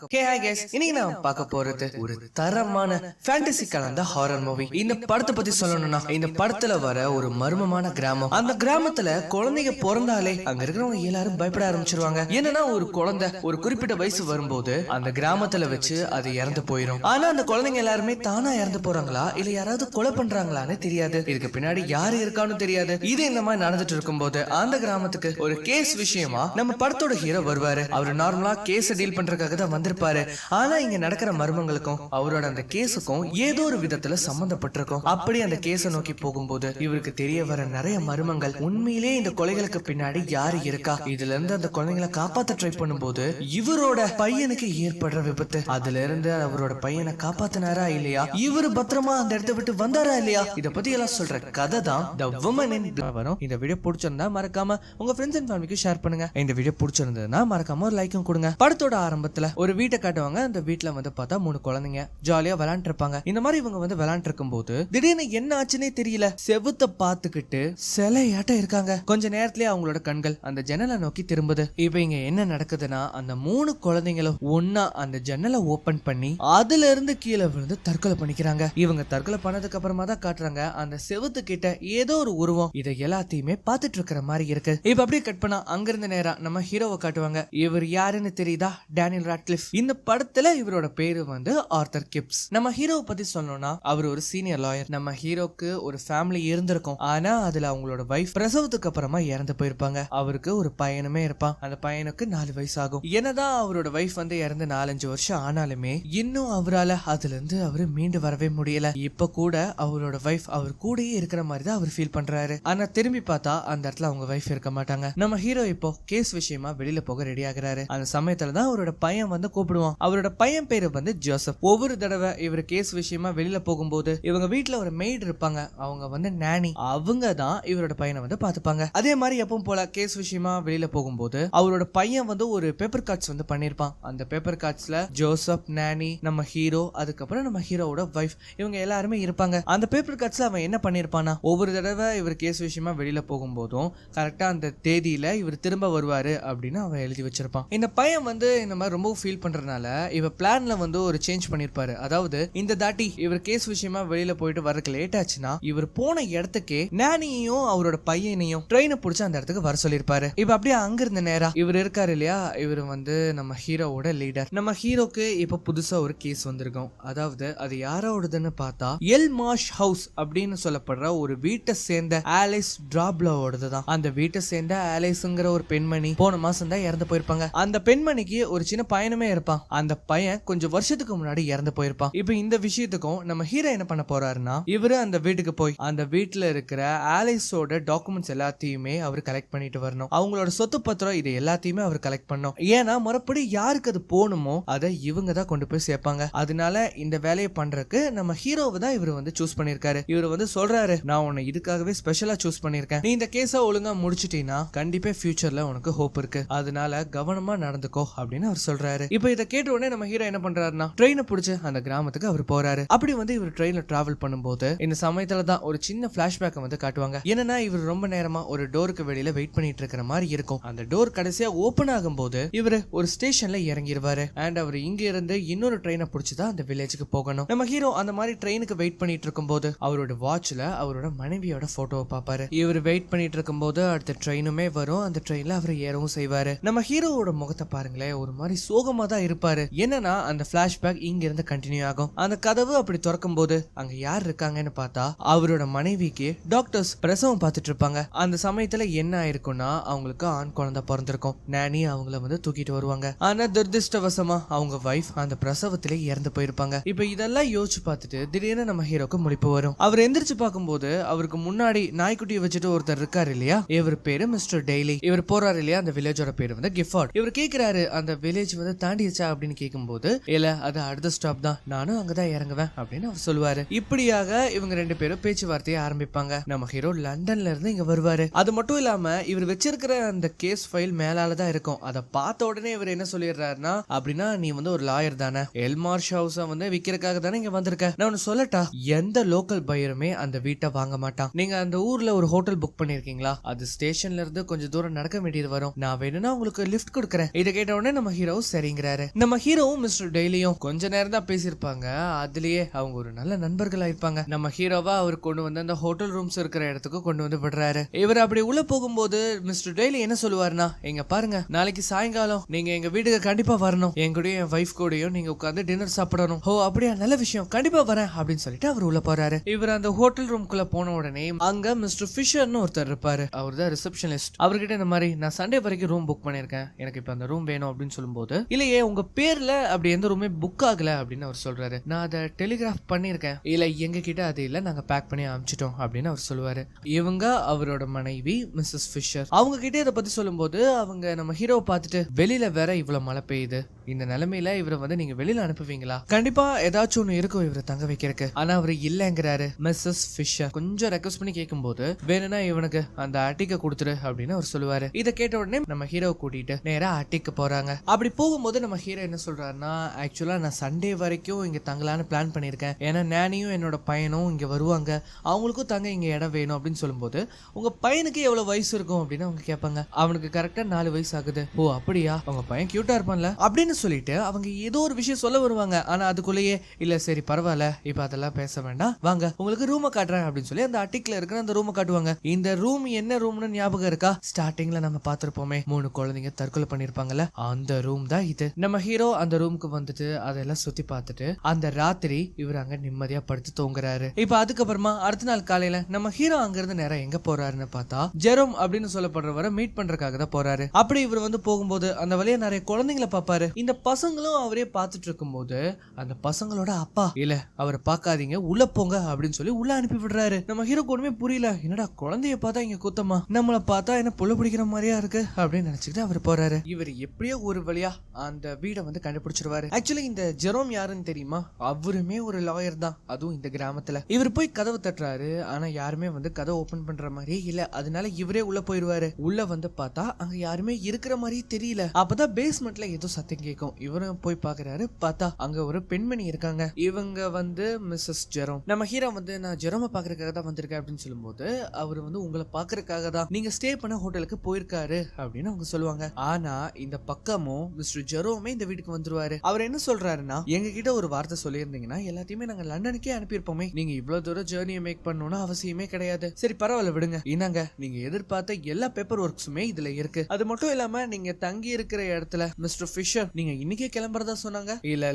இன்னைக்கு நான் பார்க்க போறது ஒரு தரமான ஃபேண்டசி கலந்த ஹாரர் மூவி. இந்த படத்தை பத்தி சொல்லணும்னா, இந்த படத்துல வர ஒரு மர்மமான கிராமம். அந்த கிராமத்துல குழந்தைங்க பிறந்தாலே அங்க இருக்கிறவங்க எல்லாரும் பயப்பட ஆரம்பிச்சிருவாங்க. என்னன்னா, ஒரு குழந்தை ஒரு குறிப்பிட்ட வயசு வரும்போது அந்த கிராமத்துல வச்சு அது இறந்து போயிடும். ஆனா அந்த குழந்தைங்க எல்லாருமே தானா இறந்து போறாங்களா இல்ல யாராவது கொலை பண்றாங்களான்னு தெரியாது. இதுக்கு பின்னாடி யாரு இருக்கான்னு தெரியாது. இது இந்த மாதிரி நடந்துட்டு இருக்கும்போது அந்த கிராமத்துக்கு ஒரு கேஸ் விஷயமா நம்ம படத்தோட ஹீரோ வருவாரு. அவரு நார்மலா கேஸ் டீல் பண்றதுக்காக தான் வந்திருப்பாரு. ஆனா இங்க நடக்கிற மர்மங்களுக்கும் அவரோட அந்த கேஸுக்கும் ஏதோ ஒரு விதத்துல சம்பந்தப்பட்டிருக்கும். அப்படி அந்த கேஸ நோக்கி போகும்போது இவருக்கு தெரிய வர நிறைய மர்மங்கள். உண்மையிலே இந்த கொலைகளுக்கு பின்னாடி யாரு இருக்கா, இதுல இருந்து அந்த குழந்தைகளை காப்பாத்த ட்ரை பண்ணும்போது இவரோட பையனுக்கு ஏற்படுற விபத்து, அதுல இருந்து அவரோட பையனை காப்பாத்தினாரா இல்லையா, இவரு பத்திரமா அந்த இடத்தை விட்டு வந்தாரா இல்லையா, இத பத்தி எல்லாம் சொல்ற கதை தான் தி வுமன் இன் பிளாக் வரும். இந்த வீடியோ பிடிச்சிருந்தா மறக்காம உங்க ஃப்ரெண்ட்ஸ் அண்ட் ஃபேமிலிக்கு ஷேர் பண்ணுங்க. இந்த வீடியோ பிடிச்சிருந்ததுன்னா மறக்காம ஒரு லைக்கும் கொடுங்க. படத்தோட ஆரம்பத்துல ஒரு வீட்டை காட்டுவாங்க. அந்த வீட்டுல வந்து பார்த்தா 3 குழந்தைங்க ஜாலியா விளையாண்டு இருப்பாங்க. இந்த மாதிரி இவங்க வந்து விளையாண்டு இருக்கும் போது திடீர்னு என்ன ஆச்சுன்னே தெரியல, செவுத்த பாத்துக்கிட்டு சிலையாட்ட இருக்காங்க. கொஞ்ச நேரத்திலேயே அவங்களோட கண்கள் அந்த ஜன்னலை நோக்கி திரும்புது. இப்ப இங்க என்ன நடக்குதுன்னா, அந்த 3 குழந்தைங்களும் ஒன்னா அந்த ஜன்னலை ஓபன் பண்ணி அதுல இருந்து கீழே விழுந்து தற்கொலை பண்ணிக்கிறாங்க. இவங்க தற்கொலை பண்ணதுக்கு அப்புறமா தான் காட்டுறாங்க அந்த செவுத்து கிட்ட ஏதோ ஒரு உருவம் இதை எல்லாத்தையுமே பார்த்துட்டு இருக்கிற மாதிரி இருக்கு. இப்ப அப்படியே கட் பண்ணா அங்கிருந்து நேரா நம்ம ஹீரோவை காட்டுவாங்க. இவர் யாருன்னு தெரியுதா? Daniel Radcliffe. இந்த படத்துல இவரோட பேரு வந்து ஆர்தர் கிப்ஸ். நம்ம ஹீரோவை பத்தி சொல்லணும்னா, அவர் ஒரு சீனியர் லாயர். நம்ம ஹீரோக்கு ஒரு ஃபேமிலி இருந்திருக்கும். ஆனா அதுல அவங்களோட வைஃப் பிரசவத்துக்கு அப்புறமா இறந்து போயிருப்பாங்க. அவருக்கு ஒரு பையனுமே இருப்பான். அந்த பையனுக்கு 4 வயசு ஆகும். என்னதான் அவரோட வைஃப் வந்து இறந்து 4-5 வருஷம் ஆனாலுமே இன்னும் அவரால் அதுல இருந்து அவரு மீண்டு வரவே முடியல. இப்ப கூட அவரோட வைஃப் அவர் கூடயே இருக்கிற மாதிரி தான் அவர் ஃபீல் பண்றாரு. ஆனா திரும்பி பார்த்தா அந்த இடத்துல அவங்க வைஃப் இருக்க மாட்டாங்க. நம்ம ஹீரோ இப்போ கேஸ் விஷயமா வெளியில போக ரெடி ஆகுறாரு. அந்த சமயத்துல தான் அவரோட பையன் வந்து கூப்பிடுவான். அவரோட பையன் பேரு வந்து ஜோசப். ஒவ்வொரு தடவை இவர் கேஸ் விஷயமா வெளியில போகும்போது இவங்க வீட்டுல ஒரு மெய்டு இருப்பாங்க, அவங்க வந்து நானி. அவங்க தான் இவரோட பையனை வந்து பாத்துப்பாங்க. அதே மாதிரி எப்பவும் போல கேஸ் விஷயமா வெளியில போகும்போது அவரோட பையன் வந்து ஒரு பேப்பர் கார்ட்ஸ் வந்து பண்ணிருப்பான். அந்த பேப்பர் கார்ட்ஸ்ல ஜோசப், நானி, நம்ம ஹீரோ, அதுக்கப்புறம் நம்ம ஹீரோவோட வைஃப், இவங்க எல்லாருமே இருப்பாங்க. அந்த பேப்பர் கார்ட்ஸ்ல அவன் என்ன பண்ணிருப்பானா, ஒவ்வொரு தடவை இவர் கேஸ் விஷயமா வெளியில போகும்போதும் கரெக்டா அந்த தேதியில இவர் திரும்ப வருவாரு அப்படின்னு அவன் எழுதி வச்சிருப்பான். இந்த பையன் வந்து இந்த மாதிரி ரொம்ப ஃபீல் பண்றதுனால இவ பிளான்ல வந்து ஒரு சேஞ்ச் பண்ணிருப்பாரு. அதாவது இந்த தாட்டி இவர் கேஸ் விஷயமா வெளியில போயிட்டு வரக்கு லேட் ஆச்சுன்னா இவர் போன இடத்துக்கே நானியையும் அவரோட பையனையும் ட்ரெயினை பிடிச்சி அந்த இடத்துக்கு வர சொல்லிருப்பாரு. இப்ப அப்படியே அங்கிருந்த நேரா இவர் இருக்காரு இல்லையா, இவர் வந்து நம்ம ஹீரோவோட லீடர். நம்ம ஹீரோக்கு இப்ப புதுசா ஒரு கேஸ் வந்திருக்கும். அதாவது அது யாரோடதுன்னு பார்த்தா எல் மார்ஷ் ஹவுஸ் அப்படின்னு சொல்லப்படுற ஒரு வீட்டை சேர்ந்த ஆலிஸ் டிராப்லோடது தான். அந்த வீட்டை சேர்ந்த ஆலிஸ்ங்கிற ஒரு பெண்மணி போன மாசம் தான் இறந்து போயிருப்பாங்க. அந்த பெண்மணிக்கு ஒரு சின்ன பையனுமே இருப்பான். அந்த பையன் கொஞ்சம் வருஷத்துக்கு முன்னாடி இறந்து போயிருப்பான். இப்ப இந்த விஷயத்துக்கும் நம்ம ஹீரோ என்ன பண்ண போறாருன்னா, இவரு அந்த வீட்டுக்கு போய் அந்த வீட்டுல இருக்கிற ஆலிஸோட டாக்குமெண்ட்ஸ் எல்லாத்தையுமே அவர் கலெக்ட் பண்ணிட்டு வரணும். அவங்களோட சொத்து பத்திரம் இது எல்லாத்தையுமே அவர் கலெக்ட் பண்ணணும். ஏன்னா மறுபடி யாருக்கு அது போகணுமோ அதை இவங்க தான் கொண்டு போய் சேர்ப்பாங்க. அதனால இந்த வேலையை பண்றதுக்கு நம்ம ஹீரோவை தான் இவர் வந்து சூஸ் பண்ணிருக்காரு. இவர் வந்து சொல்றாரு, நான் உன்னை இதுக்காகவே ஸ்பெஷலா சூஸ் பண்ணிருக்கேன். நீ இந்த கேஸ ஒழுங்கா முடிச்சிட்டீங்கன்னா கண்டிப்பா ஃபியூச்சர்ல உனக்கு ஹோப் இருக்கு. அதனால கவனமா நடந்துக்கோ அப்படின்னு அவர் சொல்றாரு. இப்ப இதை கேட்ட உடனே நம்ம ஹீரோ என்ன பண்றாருன்னா, ட்ரெயினை பிடிச்சு அந்த கிராமத்துக்கு அவர் போறாரு. அப்படி வந்து இவர் ட்ரெயின்ல டிராவல் பண்ணும்போது இந்த சமயத்துல தான் ஒரு சின்ன பிளாஷ்பேக் வந்து காட்டுவாங்க. என்னன்னா, இவர் ரொம்ப நேரமா ஒரு டோருக்கு வெளியில வெயிட் பண்ணிட்டு இருக்கிற மாதிரி இருக்கும். அந்த டோர் கடைசியா ஓபன் ஆகும்போது இவர் ஒரு ஸ்டேஷன்ல இறங்கிடுவாரு. அண்ட் அவர் இங்க இருந்து இன்னொரு ட்ரெயினை பிடிச்சுதான் அந்த வில்லேஜுக்கு போகணும். நம்ம ஹீரோ அந்த மாதிரி ட்ரெயினுக்கு வெயிட் பண்ணிட்டு இருக்கும்போது அவரோட வாட்ச்ல அவரோட மனைவியோட போட்டோவை பாப்பாரு. இவர் வெயிட் பண்ணிட்டு இருக்கும்போது அடுத்த ட்ரெயினுமே வரும். அந்த ட்ரெயின்ல அவர் ஏறவும் செய்வாரு. நம்ம ஹீரோவோட முகத்தை பாருங்களேன், ஒரு மாதிரி சோகமா தான் இருப்பாரு. என்னன்னா, அந்த பிளாஷ்பேக் இங்க இருந்து கண்டினியூ ஆகும். அந்த கதவு அப்படி திறக்கும் போது அங்க யார் இருக்காங்கன்னு பார்த்தா அவரோட மனைவிக்கு டாக்டர்ஸ் பிரசவம் பார்த்துட்டு இருப்பாங்க. அந்த சமயத்துல என்ன ஆயிருக்கும்னா, அவங்களுக்கு ஆண் குழந்தை பிறந்திருக்கும். நானி அவங்கள வந்து தூக்கிட்டு வருவாங்க. ஆனா துரதிருஷ்டவசமா அவங்க வைஃப் அந்த பிரசவத்திலே இறந்து போயிருப்பாங்க. இப்ப இதெல்லாம் யோசிச்சு பார்த்துட்டு திடீர்னு நம்ம ஹீரோக்கு முழிப்பு வரும். அவர் எந்திரிச்சு பார்க்கும்போது அவருக்கு முன்னாடி நாய்க்குட்டியை வச்சுட்டு ஒருத்தர் இருக்காரு இல்லையா, இவர் பேரு மிஸ்டர் டெய்லி. இவர் போறாரு இல்லையா, அந்த வில்லேஜோட பேரு வந்து கிஃபார்ட். இவர் கேக்குறாரு, அந்த வில்லேஜ் வந்து தாண்டிடுச்சா அப்படின்னு கேட்கும்போது, இல்ல அது அடுத்த ஸ்டாப் தான், நானும் அங்கதான் இறங்குவேன் அப்படின்னு அவர் சொல்லுவாரு. இப்படியாக இவங்க 2 பேரும் பேச்சுவார்த்தையை ஆரம்பிப்பாங்க. நம்ம ஹீரோ லண்டன்ல இருந்து இங்க வருவாரு. அது மட்டும் இல்லாம இவர் வச்சிருக்கிற அந்த கேஸ் ஃபைல் மேலாலதான் இருக்கும். அதை பார்த்த உடனே இவர் என்ன சொல்லிடுறாருன்னா, அப்படின்னா நீ வந்து ஒரு லாயர் தானே, எல் மார்ஷ் ஹவுஸ் வந்து விக்கிறதுக்காக தானே இங்க வந்திருக்க. நான் ஒன்னு சொல்லட்டா, எந்த லோக்கல் பையருமே அந்த வீட்டை வாங்க மாட்டான். நீங்க அந்த ஊர்ல ஒரு ஹோட்டல் புக் பண்ணிருக்கீங்களா, அது ஸ்டேஷன்ல இருந்து கொஞ்சம் தூரம் நடக்க வேண்டியது வரும். நான் வேணும்னா உங்களுக்கு லிஃப்ட் கொடுக்குறேன். இதை கேட்ட உடனே நம்ம ஹீரோ சரிங்கிற ஆரம்பிக்கிறாரு. நம்ம ஹீரோவும் மிஸ்டர் டெய்லியும் கொஞ்ச நேரம் தான் பேசியிருப்பாங்க. அதுலயே அவங்க ஒரு நல்ல நண்பர்களா இருப்பாங்க. நம்ம ஹீரோவா அவர் கொண்டு வந்து அந்த ஹோட்டல் ரூம்ஸ் இருக்கிற இடத்துக்கு கொண்டு வந்து விடுறாரு. இவர் அப்படி உள்ள போகும்போது மிஸ்டர் டெய்லி என்ன சொல்லுவாருன்னா, எங்க பாருங்க, நாளைக்கு சாயங்காலம் நீங்க எங்க வீட்டுக்கு கண்டிப்பா வரணும். என் கூடயும் என் வைஃப் கூடயும் நீங்க உட்கார்ந்து டின்னர் சாப்பிடணும். ஓ அப்படியா, நல்ல விஷயம், கண்டிப்பா வரேன் அப்படின்னு சொல்லிட்டு அவர் உள்ள போறாரு. இவர் அந்த ஹோட்டல் ரூம்குள்ள போன உடனே அங்க மிஸ்டர் ஃபிஷர்னு ஒருத்தர் இருப்பாரு. அவர் தான் ரிசப்ஷனிஸ்ட். அவர்கிட்ட இந்த மாதிரி, நான் சண்டே வரைக்கும் ரூம் புக் பண்ணிருக்கேன், எனக்கு இப்ப அந்த ரூம் வேணும் அப்படின்னு சொல்லும்போது, இல்லையே உங்க பேர்ல அப்படி எந்த ரூமே புக் ஆகல அப்படின்னு அவர் சொல்றாரு. நான் அதை டெலிகிராஃப் பண்ணிருக்கேன். இல்ல எங்க கிட்ட அது இல்ல, நாங்க பேக் பண்ணி அனுப்பிச்சிட்டோம் அப்படின்னு அவர் சொல்லுவாரு. இவங்க அவரோட மனைவி மிஸ்ஸஸ் ஃபிஷர். அவங்க கிட்ட இதை பத்தி சொல்லும்போது அவங்க நம்ம ஹீரோவை பார்த்துட்டு, வெளியில வேற இவ்வளவு மழை பெய்யுது, இந்த நிலைமையில இவரை வந்து நீங்க வெளியில அனுப்புவீங்களா? கண்டிப்பா ஏதாச்சும் ஒண்ணு இருக்கும் இவரை தங்க வைக்கிறதுக்கு. ஆனா அவரு இல்லங்கிறாரு. மிஸ்ஸஸ் ஃபிஷர் கொஞ்சம் ரெக்வஸ்ட் பண்ணி கேட்கும்போது, வேணும்னா இவனுக்கு அந்த அட்டிக்க கொடுத்துரு அப்படின்னு அவர் சொல்லுவாரு. இதை கேட்ட உடனே நம்ம ஹீரோ கூட்டிட்டு நேரா அட்டிக்கு போறாங்க. அப்படி போகும்போது நம்ம ஹீரோ என்ன சொல்றாருன்னா, ஆக்சுவலா நான் சண்டே வரைக்கும் இங்க தங்கலான்னு பிளான் பண்ணிருக்கேன். ஏன்னா நானியும் என்னோட பையனும் இங்க வருவாங்க, அவங்களுக்கும் தங்க இங்க இடம் வேணும் அப்படின்னு சொல்லும்போது, உங்க பையனுக்கு எவ்வளவு வயசு இருக்கும் அப்படின்னு அவங்க கேட்பாங்க. அவனுக்கு கரெக்டா 4 வயசு ஆகுது. ஓ அப்படியா, உங்க பையன் கியூட்டா இருப்பான்ல அப்படின்னு சொல்லிட்டு அவங்க ஏதோ ஒரு விஷயம் சொல்ல வருவாங்க. ஆனா அதுக்குள்ளேயே, இல்ல சரி பரவாயில்ல, இப்ப அதெல்லாம் பேச வேண்டாம், வாங்க உங்களுக்கு ரூமை காட்டுறேன் அப்படின்னு சொல்லி அந்த அட்டிக்ல இருக்கிற அந்த ரூமை காட்டுவாங்க. இந்த ரூம் என்ன ரூம்னு ஞாபகம் இருக்கா? ஸ்டார்டிங்ல நம்ம பார்த்திருப்போமே, 3 குழந்தைங்க தற்கொலை பண்ணிருப்பாங்கல்ல, அந்த ரூம் தான் இது. நம்ம ஹீரோ அந்த ரூமுக்கு வந்துட்டு அதெல்லாம் சுத்தி பார்த்துட்டு அந்த ராத்திரி இவர் அங்க நிம்மதியா படுத்து தூங்குறாரு. இப்ப அதுக்கப்புறமா அடுத்த நாள் காலையில நம்ம ஹீரோ அங்க இருந்து நேரம் எங்க போறாருன்னு பார்த்தா, ஜெரோம் அப்படின்னு சொல்லப்படுறவரை மீட் பண்றதுக்காக தான் போறாரு. அப்படி இவர் வந்து போகும்போது அந்த வழியா நிறைய குழந்தைங்களை பார்ப்பாரு. இந்த பசங்களும் அவரே பார்த்துட்டு இருக்கும்போது அந்த பசங்களோட அப்பா, இல்ல அவரை பார்க்காதீங்க, உள்ள போங்க அப்படின்னு சொல்லி உள்ள அனுப்பி விடுறாரு. நம்ம ஹீரோக்கு ஒண்ணுமே புரியல. என்னடா குழந்தைய பார்த்தா இங்க குத்தமா, நம்மள பார்த்தா என்ன புள்ள பிடிக்கிற மாதிரியா இருக்கு அப்படின்னு நினைச்சுட்டு அவர் போறாரு. இவர் எப்படியோ ஒரு வழியா அந்த வீடை வந்து கண்டுபிடிச்சிருவாரு. ஆக்சுவலி இந்த ஜெரோம் யாருன்னு தெரியுமா? அவருமே ஒரு லாயர் தான், அதுவும் இந்த கிராமத்துல. இவர் போய் கதவு தட்டுறாரு. ஆனா யாருமே வந்து கதவை ஓபன் பண்ற மாதிரியே இல்ல. அதனால இவரே உள்ள போயிருவாரு. உள்ள வந்து பார்த்தா அங்க யாருமே இருக்கிற மாதிரியே தெரியல. அப்பதான் பேஸ்மெண்ட்ல ஏதோ சத்தம் கேட்கும். இவரும் போய் பாக்குறாரு. பார்த்தா அங்க ஒரு பெண்மணி இருக்காங்க. இவங்க வந்து மிஸ்ஸஸ் ஜெரோம். நம்ம ஹீரோ வந்து, நான் ஜெரோமை பாக்குறதுக்காக தான் வந்திருக்கேன் அப்படின்னு சொல்லும்போது, அவர் வந்து உங்களை பாக்குறதுக்காக தான் நீங்க ஸ்டே பண்ண ஹோட்டலுக்கு போயிருக்காரு அப்படின்னு அவங்க சொல்லுவாங்க. ஆனா இந்த பக்கமும் மிஸ்டர் ஜெரோமே இந்த வீட்டுக்கு வந்துருவாரு. அவர் என்ன சொல்றாருன்னா, எங்க கிட்ட ஒரு வார்த்தை சொல்லியிருந்தீங்கன்னா எல்லாத்தையுமே நாங்க லண்டனுக்கே அனுப்பியிருப்போமே, நீங்க இவ்வளவு தூரம் ஜேர்னியை மேக் பண்ணணும்னு அவசியமே கிடையாது. சரி பரவாயில்ல விடுங்க, இனாங்க நீங்க எதிர்பார்த்த எல்லா பேப்பர் ஒர்க்ஸுமே இதுல இருக்கு. அது மட்டும் இல்லாம நீங்க தங்கி இருக்கிற இடத்துல மிஸ்டர் ஃபிஷர் நீங்க இன்னைக்கே கிளம்புறதா சொன்னாங்க. இல்ல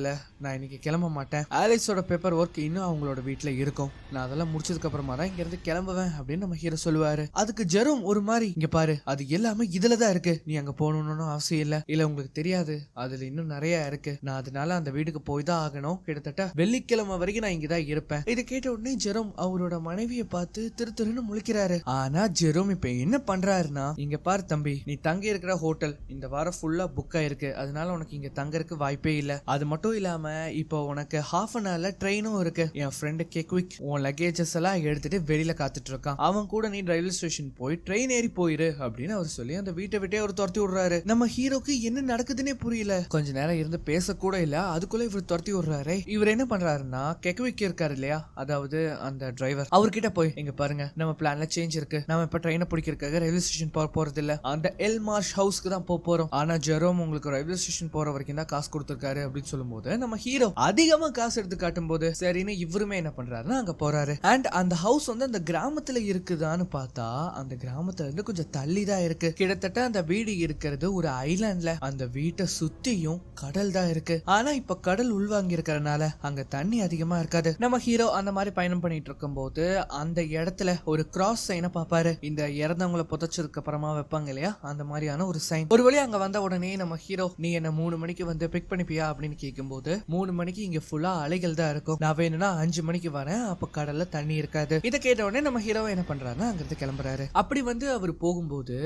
நான் இன்னைக்கு கிளம்ப மாட்டேன், ஆலிஸோட பேப்பர் ஒர்க் இன்னும் அவங்களோட வீட்டுல இருக்கும், நான் அதெல்லாம் முடிச்சதுக்கு அப்புறமா தான் இங்க இருந்து கிளம்புவேன் அப்படின்னு நம்ம ஹீரோ சொல்லுவாரு. அதுக்கு ஜெரோம் ஒரு மாதிரி, இங்க பாரு அது எல்லாமே இதுலதான் இருக்கு, நீ அங்க போகணும்னு அவசியம் இல்ல உங்களுக்கு தெரியாது, அதுல இன்னும் நிறைய இருக்கு, நான் அதனால அந்த வீட்டுக்கு போய் தான் ஆகணும், கிட்டத்தட்ட வெள்ளிக்கிழமை வரைக்கும் நான் இங்கதான் இருப்பேன். இதை கேட்ட உடனே ஜெரோம் அவரோட மனைவியை பார்த்து திருன்னு முழிக்கிறாரு. ஆனா ஜெரோம் இப்ப என்ன பண்றாருன்னா, இங்க பாரு தம்பி, நீ தங்கி இருக்கிற ஹோட்டல் இந்த வாரம் ஃபுல்லா புக் ஆயிருக்கு, அதனால உனக்கு இங்க தங்கறதுக்கு வாய்ப்பே இல்ல. அது மட்டும் இல்லாம இப்போ உனக்கு ஹாஃப் அன் ஹவர்ல ட்ரெயினும் இருக்கு. என் ஃப்ரெண்டு கேக்விக் உன் லக்கேஜஸ் எல்லாம் எடுத்துட்டு வெளியில காத்துட்டு இருக்கான், அவன் கூட நீ ரயில்வே ஸ்டேஷன் போய் ட்ரெயின் ஏறி போயிரு அப்படின்னு அவர் சொல்லி அந்த வீட்டை விட்டே அவர் துரத்தி விடுறாரு. நம்ம ஹீரோக்கு என்ன நடக்குதுன்னே புரியல. கொஞ்ச நேரம் இருந்து பேச கூட இல்ல, அதுக்குள்ள இவர் துரத்தி விடுறாரு. இவர் என்ன பண்றாருன்னா, கெக்விக் இருக்காரு இல்லையா, அதாவது அந்த டிரைவர், அவர்கிட்ட போய், எங்க பாருங்க நம்ம பிளான்ல சேஞ்ச் இருக்கு, நம்ம இப்ப ட்ரெயினை பிடிக்கிறதுக்காக ரயில்வே ஸ்டேஷன் போறது இல்ல, அந்த எல் மார்ஷ் ஹவுஸ்க்கு தான் போறோம். ஆனா ஜெரோம் உங்களுக்கு ரயில்வே ஸ்டேஷன் போற வரைக்கும் தான் காசு கொடுத்திருக்காரு அப்படின்னு சொல்லும்போது, நம்ம ஹீரோ அதிகமா காசு எடுத்து காட்டும் போது சரின்னு இவருமே என்ன பண்றாருன்னா அங்க போறாரு. அண்ட் அந்த ஹவுஸ் வந்து அந்த கிராமத்துல இருக்குதான்னு பார்த்தா அந்த கிராமத்துல இருந்து கொஞ்சம் தள்ளி தான் இருக்கு. கிட்டத்தட்ட அந்த வீடு இருக்கிறது ஒரு ஐலாண்ட்ல. அந்த வீட்டை சுத்தியும் கடல் தான் இருக்கு. ஆனா இப்ப கடல் உள்வாங்கி இருக்கிறதுனால அங்க தண்ணி அதிகமா இருக்காது. நம்ம ஹீரோ அந்த மாதிரி பயணம் பண்ணிட்டு இருக்கும் போது அந்த இடத்துல ஒரு கிராஸ் சைனை பாப்பாரு. இந்த இறந்தவங்களை புதைச்சதுக்கு அப்புறமா வைப்பாங்க இல்லையா, அந்த மாதிரியான ஒரு சைன். ஒரு வழி அங்க வந்த உடனே நம்ம ஹீரோ, நீ என்ன 3 மணிக்கு வந்து பிக் பண்ணிப்பியா அப்படின்னு கேட்கும்போது, 3 மணிக்கு இங்க ஃபுல்லா அலைகள் தான் இருக்கும், நான் வேணும்னா 5 மணிக்கு வரேன், அப்ப கடல்ல தண்ணி இருக்காது. இதை கேட்ட உடனே நம்ம ஹீரோ என்ன பண்றாருன்னா அங்கிருந்து கிளம்புறாரு. அப்படி வந்து அவர் போகும்போது,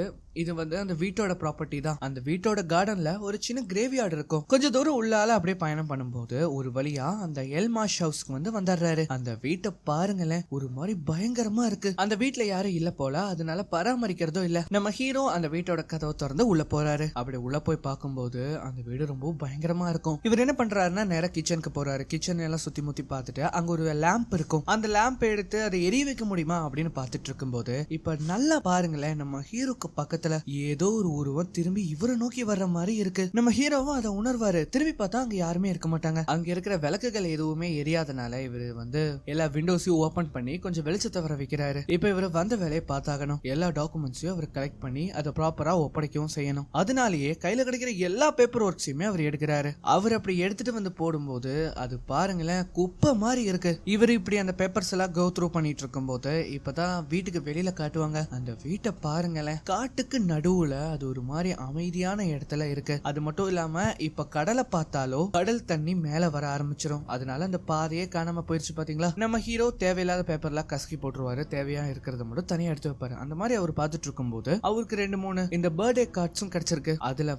இது வந்து அந்த வீட்டோட ப்ராப்பர்ட்டி தான். அந்த வீட்டோட கார்டன்ல ஒரு சின்ன கிரேவியார்டு இருக்கும். கொஞ்சம் தூரம் உள்ளால அப்படியே பயணம் பண்ணும்போது ஒரு வழியா அந்த எல்மாஷ் ஹவுஸ்க்கு வந்து வந்தாடுறாரு. அந்த வீட்டை பாருங்களேன், ஒரு மாதிரி பயங்கரமா இருக்கு. அந்த வீட்டுல யாரும் இல்ல போல, அதனால பராமரிக்கிறதும் இல்ல. நம்ம ஹீரோ அந்த வீட்டோட கதவை திறந்து உள்ள போறாரு. அப்படி உள்ள போய் பார்க்கும்போது அந்த வீடு வீடு ரொம்ப பயங்கரமா இருக்கும். இவர் என்ன பண்றாருன்னா நேரா கிச்சனுக்கு போறாரு. கிச்சன் எல்லாம் சுத்தி முத்தி பார்த்துட்டு அங்க ஒரு லேம்ப் இருக்கும். அந்த லேம்ப் எடுத்து அதை எரிய வைக்க முடியுமா அப்படின்னு பார்த்துட்டு இருக்கும்போது இப்ப நல்லா பாருங்களேன், நம்ம ஹீரோக்கு பக்கத்துல ஏதோ ஒரு உருவம் திரும்பி இவரை நோக்கி வர்ற மாதிரி இருக்கு. நம்ம ஹீரோவும் அதை உணர்வாரு. திரும்பி பார்த்தா அங்க யாருமே இருக்க மாட்டாங்க. அங்க இருக்கிற விளக்குகள் எதுவுமே எரியாதனால இவரு எல்லா விண்டோஸையும் ஓபன் பண்ணி கொஞ்சம் வெளிச்சத்தை வர வைக்கிறாரு. இப்ப இவர் வந்த வேலையை பார்த்தாகணும். எல்லா டாக்குமெண்ட்ஸையும் அவர் கலெக்ட் பண்ணி அதை ப்ராப்பரா ஒப்படைக்கவும் செய்யணும். அதனாலேயே கையில கிடைக்கிற எல்லா பேப்பர் ஒர்க்ஸையுமே அவர் எடுக்கிறாரு. அவர் அப்படி எடுத்துட்டு வந்து போடும்போது அது பாருங்களேன் குப்பை மாதிரி இருக்கு. இவர் இப்படி அந்த பேப்பர்ஸ் எல்லாம் கோ த்ரூ பண்ணிட்டு இருக்கும் போது இப்பதான் வீட்டுக்கு வெளியில காட்டுவாங்க. அந்த வீட்டை பாருங்களேன், காட்டுக்கு நடுவுல அது ஒரு மாதிரி அமைதியான இடத்துல இருக்கு. அது மட்டும் இல்லாம இப்ப கடலை பார்த்தாலோ கடல் தண்ணி மேல வர ஆரம்பிச்சிடும். அதனால அந்த பாதையே காணாம போயிருச்சு பாத்தீங்களா. நம்ம ஹீரோ தேவையில்லாத பேப்பர்லாம் கசக்கி போட்டுருவாரு. தேவையா இருக்கிறத மட்டும் தனியா எடுத்து வைப்பாரு. அந்த மாதிரி அவர் பார்த்துட்டு இருக்கும் போது அவருக்கு 2-3 இந்த பர்த்டே கார்ட்ஸும் கிடைச்சிருக்கு. அதுல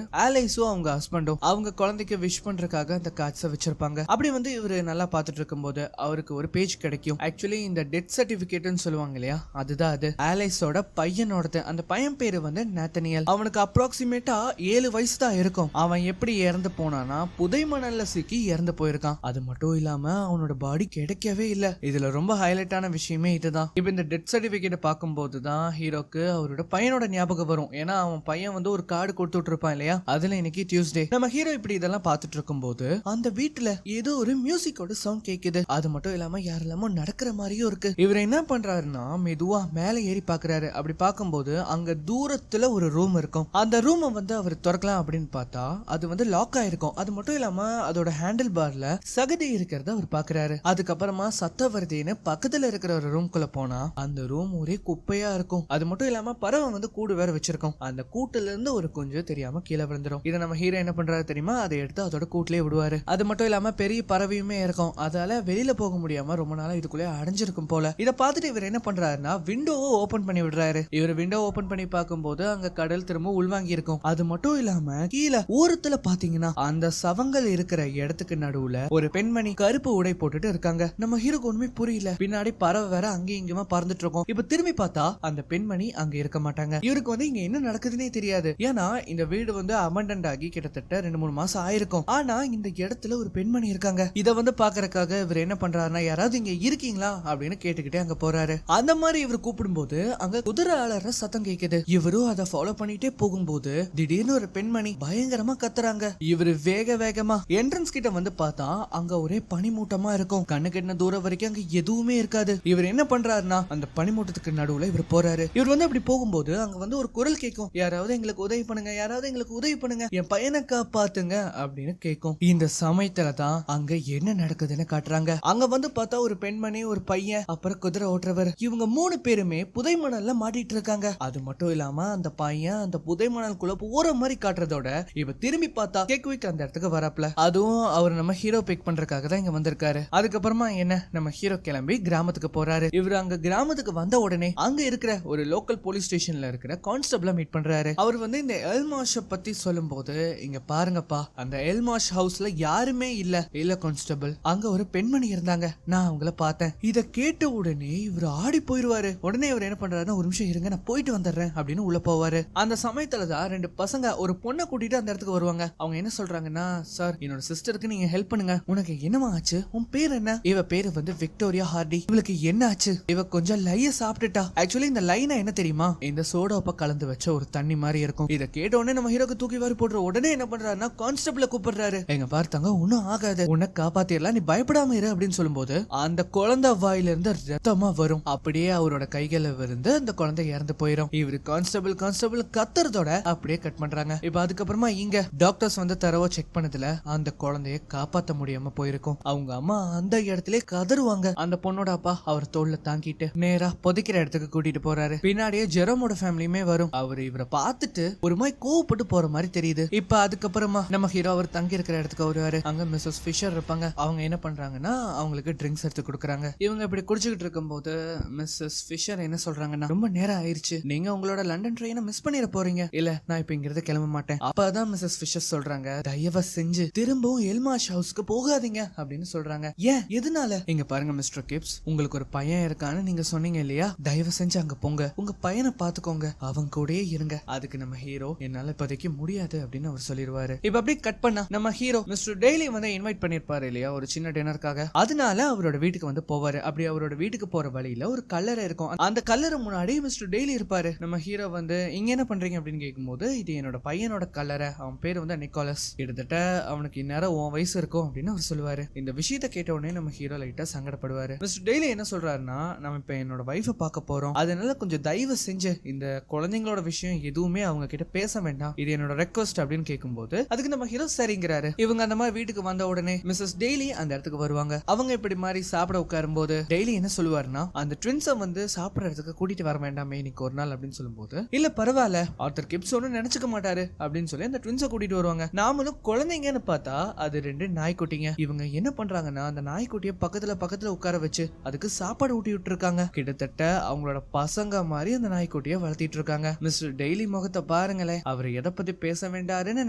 ஆலைஸும் அவங்க ஹஸ்பண்டும் அவங்க குழந்தைக்கு விஷ் பண்றதுக்காக அந்த கார்ட்ஸை வச்சிருப்பாங்க. அப்படி இவரு நல்லா பார்த்துட்டு இருக்கும் போது அவருக்கு ஒரு பேஜ் கிடைக்கும். ஆக்சுவலி இந்த டெத் சர்டிபிகேட்னு சொல்லுவாங்க இல்லையா, அதுதான் அது. ஆலைஸோட பையனோடது. அந்த பையன் பேரு நேத்தனியல். அவனுக்கு அப்ராக்சிமேட்டா 7 வயசு தான் இருக்கும். அவன் எப்படி இறந்து போனானா புதை மணல்ல சிக்கி இறந்து போயிருக்கான். அது மட்டும் இல்லாம அவனோட பாடி கிடைக்கவே இல்ல. இதுல ரொம்ப ஹைலைட்டான விஷயமே இதுதான். இப்ப இந்த டெத் சர்டிபிகேட் பார்க்கும்போது தான் ஹீரோக்கு அவரோட பையனோட ஞாபகம் வரும். ஏன்னா அவன் பையன் ஒரு கார்டு கொடுத்துட்டு இருப்பான் இல்லையா, அதுல இன்னைக்கு டியூஸ்டே. நம்ம ஹீரோ இப்படி இதெல்லாம் பார்த்துட்டு இருக்கும் போது அந்த வீட்டுல ஏதோ ஒரு மியூசிக்கோட சவுண்ட் கேக்குது. அது மட்டும் இல்லாம யாரெல்லாமோ நடக்கிற மாதிரியும் இருக்கு. இவர் என்ன பண்றாருன்னா மெதுவா மேல ஏறி பாக்குறாரு. அப்படி பார்க்கும்போது அங்க தூரத்துல ஒரு ரூம் இருக்கும். அந்த ரூம் அவர் திறக்கலாம் அப்படின்னு பார்த்தா அது லாக் ஆயிருக்கும். அது மட்டும் இல்லாம அதோட ஹேண்டில் பார்ல சகதி இருக்கிறத அவர் பாக்குறாரு. அதுக்கப்புறமா சத்த வருதுன்னு பக்கத்துல இருக்கிற ஒரு ரூம்குள்ள போனா அந்த ரூம் ஒரே குப்பையா இருக்கும். அது மட்டும் இல்லாம பறவை கூடு வேற வச்சிருக்கும். அந்த கூட்டுல இருந்து ஒரு கொஞ்சம் தெரியாம கீழே விழுந்துரும். இதை நம்ம ஹீரோ என்ன பண்றாரு தெரியுமா, அதை எடுத்து அதோட கூட்டிலே விடுவாரு. அது மட்டும் இல்லாம பெரிய பறவையுமே இருக்கும். அதால வெளியில போக முடியாம ரொம்ப நாளா இதுக்குள்ளே அடைஞ்சிருக்கும் போல. இதை பார்த்துட்டு இவர் என்ன பண்றாருன்னா விண்டோவை ஓபன் பண்ணி விடுறாரு. இவர் விண்டோ ஓபன் பண்ணி பார்க்கும்போது அங்க கடல் திரும்ப உள்வாங்கி இருக்கும். அது மட்டும் இல்லாம கீழே ஓரத்துல பாத்தீங்கன்னா அந்த சவங்கள் இருக்கிற இடத்துக்கு நடுவுல ஒரு பெண்மணி கருப்பு உடை போட்டுட்டு இருக்காங்க. நம்ம ஹீரோக்கு ஒண்ணுமே புரியல. பின்னாடி பறவை வேற அங்கேயும் இங்கேயுமா பறந்துட்டு இருக்கும். இப்ப திரும்பி பார்த்தா அந்த பெண்மணி அங்க இருக்க மாட்டாங்க. இவருக்கு இங்க என்ன நடக்குதுன்னே தெரியாது. ஏன்னா இந்த வீடு அபண்டன்ட் ஆகி கிட்டத்தட்ட 2-3 மாசம் ஆயிருக்கும். ஆனா இந்த இடத்துல ஒரு பெண்மணி இருக்காங்க. இத பாக்குறதுக்காக இவர் என்ன பண்றாருன்னா யாராவது இங்க இருக்கீங்களா அப்படின்னு கேட்டுக்கிட்டே அங்க போறாரு. அந்த மாதிரி இவர் கூப்பிடும்போது அங்க குதிரை அலற சத்தம் கேக்குது. இவரும் அதை ஃபாலோ பண்ணிட்டே போகும்போது திடீர்னு ஒரு பெண்மணி பயங்கரமா கத்துறாங்க. இவரு வேகமா என்ட்ரன்ஸ் கிட்ட பார்த்தா அங்க ஒரே பனிமூட்டமா இருக்கும். கண்ணு கெட்டின தூரம் வரைக்கும் அங்க எதுவுமே இருக்காது. இவர் என்ன பண்றாருன்னா அந்த பனிமூட்டத்துக்கு நடுவுல இவர் போறாரு. இவர் அப்படி போகும்போது அங்க ஒரு குரல் கேட்கும். யாராவது எங்களுக்கு உதவி பண்ணுங்க, யாராவது எங்களுக்கு உதவி பண்ணுங்க, என் பையனை காப்பாத்துங்க அப்படின்னு கேட்கும். இந்த சமயத்துல தான் அங்க என்ன நடக்குதுன்னு காட்டுறாங்க. அங்க பார்த்தா ஒரு பெண்மணி, ஒரு பையன், அப்புறம் குதிரை ஓட்டுறவர். இவங்க 3 பேருமே புதை மணல்ல மாட்டிட்டு இருக்காங்க. அது மட்டும் இல்லாம அந்த பையன் அந்த புதை மணலுக்குள்ள போற மாதிரி காட்டுறதோட இப்ப திரும்பி பார்த்தா கேக்விக் அந்த இடத்துக்கு வரப்பல. அதுவும் அவர் நம்ம ஹீரோ பிக் பண்றதுக்காக தான் இங்க வந்திருக்காரு. அதுக்கப்புறமா என்ன நம்ம ஹீரோ கிளம்பி கிராமத்துக்கு போறாரு. இவர் அங்க கிராமத்துக்கு வந்த உடனே அங்க இருக்கிற ஒரு லோக்கல் போலீஸ் ஸ்டேஷன்ல இருக்கிற கான்ஸ்டபிள மீட் பண்றாரு. அவர் இந்த எல்மாஷ பத்தி சொல்லும்போது இங்க பாருங்கப்பா, அந்த எல்மாஷ் ஹவுஸ்ல யாருமே இல்ல கான்ஸ்டபிள், அங்க ஒரு பெண்மணி இருந்தாங்க, நான் அவங்கள பார்த்தேன். இத கேட்ட உடனே இவர் ஆடி போயிருவாரு. உடனே இவர் என்ன பண்றாருன்னா ஒரு நிமிஷம் இருங்க, நான் போயிட்டு வந்துடுறேன் அப்படின்னு உள்ள போவாரு. அந்த சமயத்துலதான் 2 பசங்க ஒரு பொண்ணை கூட்டிட்டு அந்த இடத்துக்கு வருவாங்க. அவங்க என்ன சொல்றாங்கன்னா, சார் என்னோட சிஸ்டருக்கு நீங்க ஹெல்ப் பண்ணுங்க. உனக்கு என்னமா ஆச்சு? உன் பேர் என்ன? இவ பேரு விக்டோரியா ஹார்டி. இவளுக்கு என்ன ஆச்சு? இவ கொஞ்சம் லைய சாப்பிட்டுட்டா. ஆக்சுவலி இந்த லைனா என்ன தெரியுமா, இந்த சோடாப்ப கலந்து வச்ச ஒரு தண்ணி மாதிரி இருக்கும். இத கேட்ட உடனே நம்ம ஹீரோக்கு தூக்கி வாரி போடுற. உடனே என்ன பண்றாருன்னா கான்ஸ்டபிள கூப்பிடுறாரு. எங்க பார்த்தாங்க, ஒன்னும் ஆகாது, உன்னை காப்பாத்திரலாம், நீ பயப்படாம இரு அப்படின்னு சொல்லும்போது அந்த குழந்தை வாயில இருந்து ரத்தமா வரும். அப்படியே அவரோட கைகளை இருந்து அந்த குழந்தை இறந்து போயிடும். இவரு கான்ஸ்டபிள் கத்துறதோட அப்படியே கட் பண்றாங்க. இப்ப அதுக்கப்புறமா இங்க டாக்டர்ஸ் தரவோ செக் பண்ணதுல அந்த குழந்தைய காப்பாத்த முடியாம போயிருக்கும். அவங்க அம்மா அந்த இடத்துல கதறுவாங்க. அந்த பொண்ணோட அப்பா அவர் தோல்ல தாங்கிட்டு நேரா புதைக்கிற இடத்துக்கு கூட்டிட்டு போறாரு. பின்னாடியே ஜெரோமோட ஃபேமிலியுமே வரும். அவர் இவரை பார்த்துட்டு ஒரு மாதிரி கோவப்பட்டு போற மாதிரி தெரியுது. இப்ப அதுக்கப்புறமா நம்ம ஹீரோ அவர் தங்கி இருக்கிற இடத்துக்கு வருவாரு. அங்க மிஸ்ஸஸ் ஃபிஷர் இருப்பாங்க. அவங்க என்ன பண்றாங்கன்னா அவங்களுக்கு ட்ரிங்க்ஸ் எடுத்து கொடுக்குறாங்க. இவங்க இப்படி குடிச்சுக்கிட்டு இருக்கும்போது மிஸ்ஸஸ் ஃபிஷர் என்ன சொல்றாங்கன்னா, ரொம்ப நேரம் ஆயிருச்சு, நீங்க உங்களோட லண்டன் ட்ரெயினை மிஸ் பண்ணிட போறீங்க. இல்ல, நான் இப்ப இங்கிருந்து கிளம்ப மாட்டேன். அப்பதான் மிஸ்ஸஸ் ஃபிஷர் சொல்றாங்க, தயவு செஞ்சு திரும்பவும் எல்மாஷ் ஹவுஸ்க்கு போகாதீங்க அப்படின்னு சொல்றாங்க. ஏன், எதனால? இங்க பாருங்க மிஸ்டர் கிப்ஸ், உங்களுக்கு ஒரு பையன் இருக்கான்னு நீங்க சொன்னீங்க இல்லையா, தயவு செஞ்சு அங்க போங்க, உங்க பையனை பாத்துக்கோங்க, அவங்க கூடயே இருங்க. அதுக்கு நம்ம ஹீரோ, என்னால இப்போதைக்கு முடியாது அப்படின்னு அவர் அவர் சொல்லிடுவாரு. இப்ப அப்படியே கட் பண்ணா நம்ம ஹீரோ மிஸ்டர் டெய்லி வந்து இன்வைட் பண்ணிருப்பாரு இல்லையா ஒரு சின்ன டின்னருக்காக. அதனால அவரோட வீட்டுக்கு வந்து போவாரு. அப்படி அவரோட வீட்டுக்கு போற வழியில ஒரு கல்லறை இருக்கும். அந்த கல்லறை முன்னாடி மிஸ்டர் டெய்லி இருப்பாரு. நம்ம ஹீரோ வந்து இங்க என்ன பண்றீங்க அப்படின்னு கேட்கும்போது இது என்னோட பையனோட கல்லறை, அவன் பேரு வந்து நிக்கோலஸ், கிட்டத்தட்ட அவனுக்கு இந்நேரம் உன் வயசு இருக்கும் அப்படின்னு அவர் சொல்லுவாரு. இந்த விஷயத்த கேட்ட உடனே நம்ம ஹீரோ லைட்டா சங்கடப்படுவாரு. மிஸ்டர் டெய்லி என்ன சொல்றாருன்னா நம்ம இப்ப என்னோட வைஃபை பார்க்க போறோம், அதனால கொஞ்சம் தயவு செஞ்சு இந்த குழந்தைங்களோட விஷயம் எதுவுமே அவங்க கிட்ட பேச வேண்டாம், இது என்னோட ரெக்வஸ்ட் அப்படின்னு கேட்கும்போது அதுக்கு நம்ம ஹீரோ சரிங்கிறாரு. இவங்க அந்த மாதிரி வீட்டுக்கு வந்த உடனே மிஸ்ஸஸ் டெய்லி அந்த இடத்துக்கு வருவாங்க. அவங்க இப்படி மாதிரி சாப்பிட உட்காரும் போது டெய்லி என்ன சொல்லுவாருன்னா அந்த ட்வின்ஸை வந்து சாப்பிடறதுக்கு கூட்டிட்டு வர வேண்டாமே இன்னைக்கு ஒரு நாள் அப்படின்னு சொல்லும்போது இல்ல பரவாயில்ல ஆர்தர் கிப்ஸ் ஒன்னும் நினைச்சுக்க மாட்டாரு அப்படின்னு சொல்லி அந்த ட்வின்ஸை கூட்டிட்டு வருவாங்க. நாமளும் குழந்தைங்கன்னு பார்த்தா அது 2 நாய்க்குட்டிங்க. இவங்க என்ன பண்றாங்கன்னா அந்த நாய்க்குட்டியை பக்கத்துல உட்கார வச்சு அதுக்கு சாப்பாடு ஊட்டி விட்டு இருக்காங்க. கிட்டத்தட்ட அவங்களோட பசங்க மாதிரி அந்த நாய்க்குட்டியை வளர்த்திட்டு இருக்காங்க. மிஸ்டர் டெய்லி முகத்தை பாருங்களேன், அவர் எதை பத்தி பேச வேண்டாருன்னு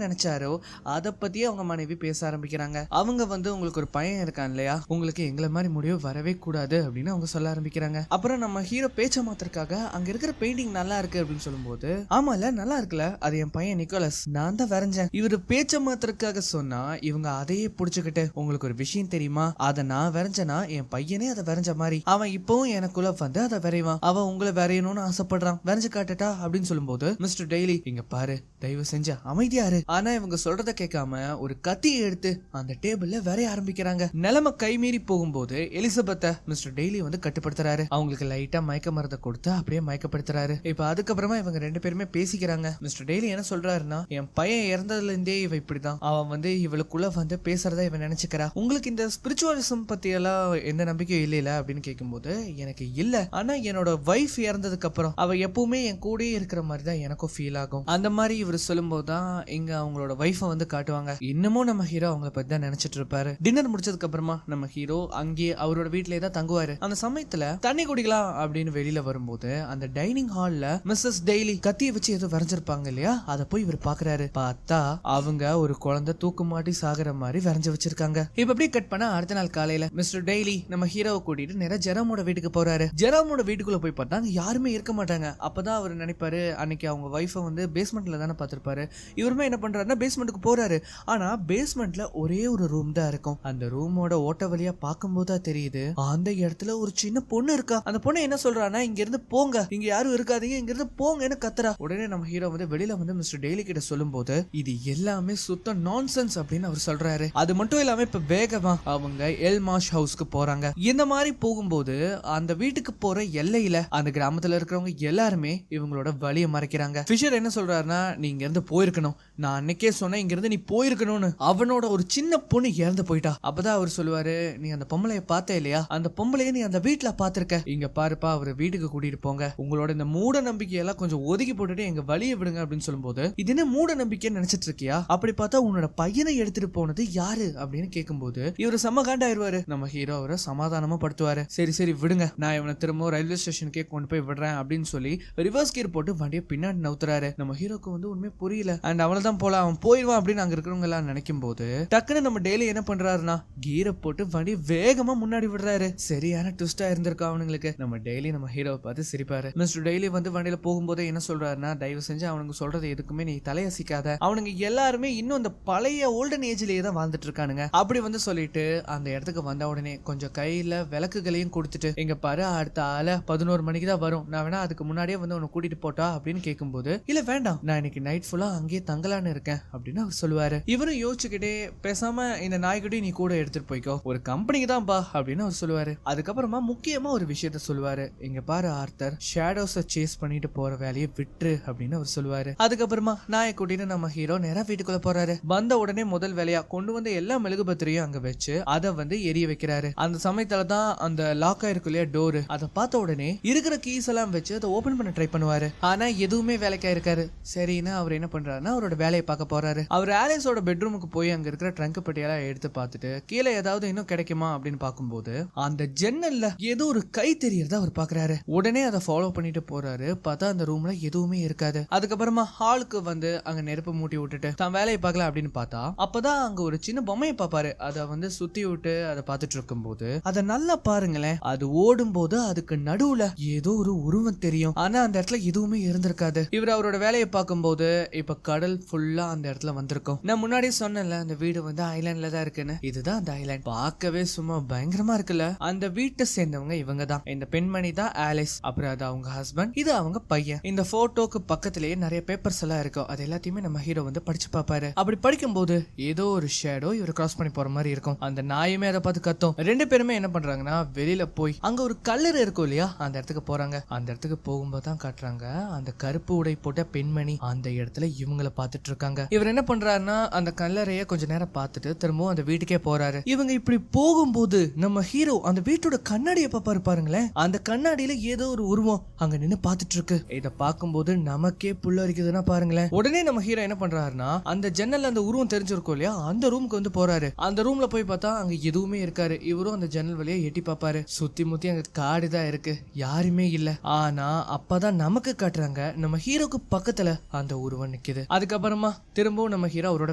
நினைச்சாரோ அதை பத்தியே அவங்க மனைவி பேச ஆரம்பிக்கிறாங்க. அவங்க வந்து உங்களுக்கு ஒரு பையன் இருக்கான் இல்லையா, உங்களுக்கு எங்களை மாதிரி முடிவு வரவே கூடாது அப்படின்னு அவங்க சொல்ல ஆரம்பிக்கிறாங்க. அப்புறம் நம்ம ஹீரோ பேச்ச மாத்திரக்காக அங்க இருக்கிற பெயிண்டிங் நல்லா இருக்கு அப்படின்னு சொல்லும்போது ஆமால நல்லா இருக்குல்ல, அது என் பையன் நிக்கோலஸ், நான் தான் வரைஞ்சேன். இவரு பேச்ச மாத்திரக்காக சொன்னா இவங்க அதையே புடிச்சுக்கிட்டு உங்களுக்கு ஒரு விஷயம் தெரியுமா, அதை நான் வரைஞ்சனா என் பையனே அதை வரைஞ்ச மாதிரி அவன் இப்பவும் எனக்குள்ள வந்து அதை வரைவான், அவன் உங்களை வரையணும்னு ஆசைப்படுறான், வரைஞ்சு காட்டுட்டா அப்படின்னு சொல்லும்போது மிஸ்டர் டெய்லி இங்க பாரு தயவு செஞ்ச அமைதியாரு. ஆனா இவங்க சொல்றத கேட்காம ஒரு கத்தியை எடுத்து அந்த டேபிள்ல வரைய ஆரம்பிக்கிறாங்க. நிலைமை கைமீறி போகும்போது எலிசபெத்த மிஸ்டர் டெய்லி வந்து கட்டுப்படுத்துறாரு. அவங்களுக்கு லைட்டா மயக்க மருந்தை கொடுத்து அப்படியே மயக்கப்படுத்துறாரு. இப்ப அதுக்கப்புறமா இவங்க 2 பேருமே பேசிக்கிறாங்க. மிஸ்டர் டெய்லி என்ன சொல்றாருன்னா என் பையன் இறந்ததுல இருந்தே இவ இப்படிதான், அவன் வந்து இவளுக்குள்ள வந்து பேசுறதா இவன் நினைச்சுக்கிறா, உங்களுக்கு இந்த ஸ்பிரிச்சுவலிசம் பத்தி எல்லாம் எந்த நம்பிக்கையும் இல்லையில அப்படின்னு கேட்கும்போது எனக்கு இல்ல, ஆனா என்னோட வைஃப் இறந்ததுக்கு அப்புறம் அவ எப்பவுமே என் கூடயே இருக்கிற மாதிரி தான் எனக்கும் ஃபீல் ஆகும். அந்த மாதிரி இவர் சொல்லும்போது தான் இங்க அவங்களோட வைஃபை வந்து காட்டுவாங்க. இன்னமும் நம்ம ஹீரோ அவங்கள பத்தி தான் நினைச்சிட்டு இருப்பாரு. டின்னர் முடிச்சதுக்கு அப்புறமா நம்ம ஹீரோ அங்கே அவரோட வீட்லயே தான் தங்குவாரு. அந்த சமயத்துல தண்ணி குடிக்கலாம் அப்படின்னு வெளியில வரும்போது அந்த டைனிங் ஹால்ல மிஸ்ஸஸ் டெய்லி கத்தியை வச்சு ஏதோ வரைஞ்சிருப்பாங்க இல்லையா, அதை போய் இவர் பாக்குறாரு. பார்த்தா அவங்க ஒரு குழந்தை தூக்கு மாட்டி சாகுற மாதிரி வரைஞ்சு வச்சிருக்காங்க. இப்ப அப்படியே கட் பண்ணா அடுத்த நாள் காலையில மிஸ்டர் டெய்லி நம்ம ஹீரோவை கூட்டிட்டு நேரா ஜெரோமோட வீட்டுக்கு போறாரு. ஜெரோமோட வீட்டுக்குள்ள போய் பார்த்தா யாருமே இருக்க மாட்டாங்க. அப்பதான் அவர் நினைப்பாரு அன்னைக்கு அவங்க வைஃபை வந்து பேஸ்மெண்ட்ல தானே பார்த்திருப்பாரு. இவருமே என்ன பண்றாருன்னா பேஸ்மெண்ட்டுக்கு போறாரு. ஆனா பேஸ்மெண்ட்ல ஒரே ஒரு ரூம் தான் இருக்கும். அந்த ரூமோட ஓட்ட வழியா பார்க்கும்போது தெரியுது அந்த இடத்துல ஒரு சின்ன பொண்ணு இருக்கா. அந்த பொண்ணு என்ன சொல்றான்னா இங்க இருந்து போங்க, இங்க யாரும் இருக்காதீங்க, இங்க இருந்து போங்கன்னு கத்துறா. உடனே நம்ம ஹீரோ வந்து வெளியில வந்து மிஸ்டர் டெய்லி கிட்ட சொல்லும் போது இது எல்லாமே சுத்த நான்சென்ஸ் அப்படின்னு அவர் சொல்றாரு. அது மட்டும் இல்லாம இப்ப வேகமா அவங்க எல்மாஷ் ஹவுஸ்க்கு போறாங்க. இந்த மாதிரி போகும்போது அந்த வீட்டுக்கு போற எல்லையில அந்த கிராமத்துல இருக்கிறவங்க எல்லாருமே இவங்களோட வழியை மறைக்கிறாங்க. ஃபிஷர் என்ன சொல்றாருன்னா நீ இங்க இருந்து போயிருக்கணும், நான் அன்னைக்கே சொன்னேன் இங்க இருந்து நீ போயிருக்கணும்னு. அவனோட ஒரு சின்ன பொண்ணு இறந்து போயிட்டா. அப்பதான் அவர் சொல்லுவாரு நீ அந்த பொம்பளைய பார்த்த இல்லையா, அந்த பொம்பளைய நீ அந்த வீட்டுல பாத்திருக்க, இங்க பாருப்பா அவரை வீட்டுக்கு கூட்டிட்டு போங்க, உங்களோட இந்த மூட நம்பிக்கையெல்லாம் கொஞ்சம் ஒதுக்கி போட்டுட்டு எங்க வழியை விடுங்க அப்படின்னு சொல்லும்போது இது என்ன மூட நம்பிக்கைன்னு நினைச்சிட்டு இருக்கியா, அப்படி பார்த்தா உன்னோட பையனை எடுத்துட்டு போனது யாரு அப்படின்னு கேட்கும்போது இவரு செம்ம காண்டாயிருவாரு. நம்ம ஹீரோ அவரை சமாதானமா படுத்துவாரு. சரி சரி விடுங்க, நான் இவனை திரும்ப ரயில்வே ஸ்டேஷனுக்கே கொண்டு போய் விடுறேன் அப்படின்னு சொல்லி ரிவர்ஸ் கியர் போட்டு வண்டியை பின்னாடி நவுத்துறாரு. நம்ம ஹீரோக்கு வந்து உண்மை புரியல. அண்ட் அவனதான் போல அவன் போயிடுவான் அப்படின்னு அங்க இருக்கிறவங்க எல்லாம் நினைக்கும் போது டக்குன்னு நம்ம டெய்லி என்ன பண்றாருன்னா கீரை போட்டு வண்டி வேகமா முன்னாடி விடுறாரு. சரியான ட்விஸ்டா இருந்திருக்கா அவனுங்களுக்கு. நம்ம டெய்லி நம்ம ஹீரோவை பார்த்து சிரிப்பாரு. மிஸ்டர் டெய்லி வந்து வண்டியில போகும்போது என்ன சொல்றாருன்னா தயவு செஞ்சு அவனுக்கு சொல்றது எதுக்குமே நீ தலையசிக்காத, அவனுங்க எல்லாருமே இன்னும் அந்த பழைய ஓல்டன் ஏஜ்லயே தான் வாழ்ந்துட்டு இருக்கானுங்க அப்படி வந்து சொல்லிட்டு அந்த இடத்துக்கு வந்த உடனே கொஞ்சம் கையில விளக்குகளையும் கொடுத்துட்டு இங்க பாரு அடுத்த ஆள 11 மணிக்கு தான் வரும், நான் வேணா அதுக்கு முன்னாடியே வந்து உன்னை கூட்டிட்டு போட்டா அப்படின்னு கேட்கும்போது இல்ல வேண்டாம் நான் இன்னைக்கு நைட் ஃபுல்லா அங்கேயே தங்கலான்னு இருக்கேன் அப்படின்னு அவர் சொல்லுவாரு. இவரும் யோசிச்சுக்கிட்டே பேசாம இந்த நாய்க்குட்டி நீ கூட எடுத்துட்டு போய்க்கோ, ஒரு கம்பெனிக்கு தான் பா அப்படின்னு அவர் சொல்லுவாரு. அதுக்கப்புறமா முக்கியமா ஒரு விஷயத்த சொல்லுவாரு. இங்க பாரு ஆர்த்தர், ஷேடோஸை சேஸ் பண்ணிட்டு போற வேலையை விட்டுரு அப்படின்னு அவர் சொல்லுவாரு. அதுக்கப்புறமா நாயை கூட்டிட்டு நம்ம ஹீரோ நேரா வீட்டுக்குள்ள போறாரு. வந்த உடனே முதல் வேலையா கொண்டு வந்து எல்லா மெழுகுபத்திரியும் அங்க வச்சு அதை வந்து எரிய வைக்கிறாரு. அந்த சமயத்துல தான் அந்த லாக் ஆயிருக்கு இல்லையா டோரு, அதை பார்த்த உடனே இருக்கிற கீஸ் எல்லாம் வச்சு அதை ஓபன் பண்ண ட்ரை பண்ணுவாரு. ஆனா எதுவுமே வேலைக்கா இருக்காரு. சரின்னு அவர் என்ன பண்றாருன்னா அவரோட வேலையை பார்க்க போறாரு. அவர் ஆலிஸோட பெட்ரூமுக்கு போய் அங்க இருக்கிற ட்ரங்க் பெட்டியெல்லாம் எடுத்து பார்த்துட்டு கீழே ஏதாவது இன்னும் கிடைக்குமா அப்படின்னு பார்க்கும்போது அந்த ஜன்னல்ல ஏதோ ஒரு கை தெரியறத அவர் பாக்குறாரு. உடனே அதை ஃபாலோ பண்ணிட்டு போறாரு. பார்த்தா அந்த ரூம்ல எதுவுமே இருக்காது. அதுக்கப்புறமா ஹாலுக்கு வந்து அங்க நெருப்பு மூட்டி விட்டுட்டு தான் வேலையை பார்க்கல அப்படின்னு பார்த்தா அப்பதான் அங்க ஒரு சின்ன பொம்மையை பாப்பாரு. அதை வந்து சுத்தி விட்டு அதை பார்த்துட்டு இருக்கும் போது அதை நல்லா பாருங்களேன், அது ஓடும் போது அதுக்கு நடுவுல ஏதோ ஒரு உருவம் தெரியும். ஆனா அந்த இடத்துல எதுவுமே இருந்திருக்காது. இவர் அவரோட வேலையை பார்க்கும் போது இப்ப கடல் ஃபுல்லா அந்த இடத்துல வந்திருக்கும். நான் முன்னாடி சொன்னேன்ல அந்த வீடு வந்து ஐலாண்ட்ல தான் இருக்குன்னு. இதுதான் அந்த ஐலாண்ட். பார்க்கவே சும்மா பயங்கரமா இருக்குல்ல. அந்த வீட்டை சேர்ந்தவங்க இவங்க தான். இந்த பெண்மணி தான் ஆலிஸ். அப்புறம் அது அவங்க ஹஸ்பண்ட், இது அவங்க பையன். இந்த போட்டோக்கு பக்கத்திலேயே நிறைய பேப்பர்ஸ் எல்லாம் இருக்கும். அது எல்லாத்தையுமே நம்ம ஹீரோ வந்து படிச்சு பாப்பாரு. அப்படி படிக்கும்போது ஏதோ ஒரு ஷேடோ இவர் கிராஸ் பண்ணி போற மாதிரி இருக்கும். அந்த நாயுமே அதை பார்த்து கத்தும். ரெண்டு பேருமே என்ன பண்றாங்கன்னா வெளியில போய் அங்க ஒரு கல்லறை இருக்கும் இல்லையா, அந்த இடத்துக்கு போறாங்க. அந்த இடத்துக்கு போகும்போது தான் காட்டுறாங்க அந்த கருப்பு உடை போட்ட பெண்மணி அந்த இடத்துல இவங்களை பார்த்துட்டு இருக்காங்க. இவர் என்ன பண்றாருன்னா அந்த கல்லறைய கொஞ்ச நேரம் பார்த்துட்டு திரும்பவும் அந்த வீட்டுக்கே போறாரு. இவங்க இப்படி போகும்போது நம்ம ஹீரோ அந்த வீட்டோட கண்ணாடியை பாப்பாரு. பாருங்களேன், அந்த கண்ணாடியில ஏதோ ஒரு உருவம் அங்க நின்னு பார்த்துட்டு இருக்கு. இத பார்க்கும்போது நமக்கே புல்லரிக்குதுன்னா பாருங்களேன். உடனே நம்ம ஹீரோ என்ன பண்றாருன்னா அந்த ஜன்னல்ல அந்த உருவம் தெரிஞ்சிருக்கும் இல்லையா, அந்த ரூமுக்கு வந்து போறாரு. அந்த ரூம்ல போய் பார்த்தா அங்க எதுவுமே இருக்காரு. இவரும் அந்த ஜன்னல் வழியா எட்டி பாப்பாரு. சுத்தி முத்தி அங்க காடு தான் இருக்கு, யாருமே இல்ல. ஆனா அப்பதான் நமக்கு காட்டுறாங்க நம்ம ஹீரோக்கு பக்கத்துல அந்த உருவம் நிக்குது. அதுக்கப்புறமா திரும்பவும் நம்ம ஹீரோ அவரோட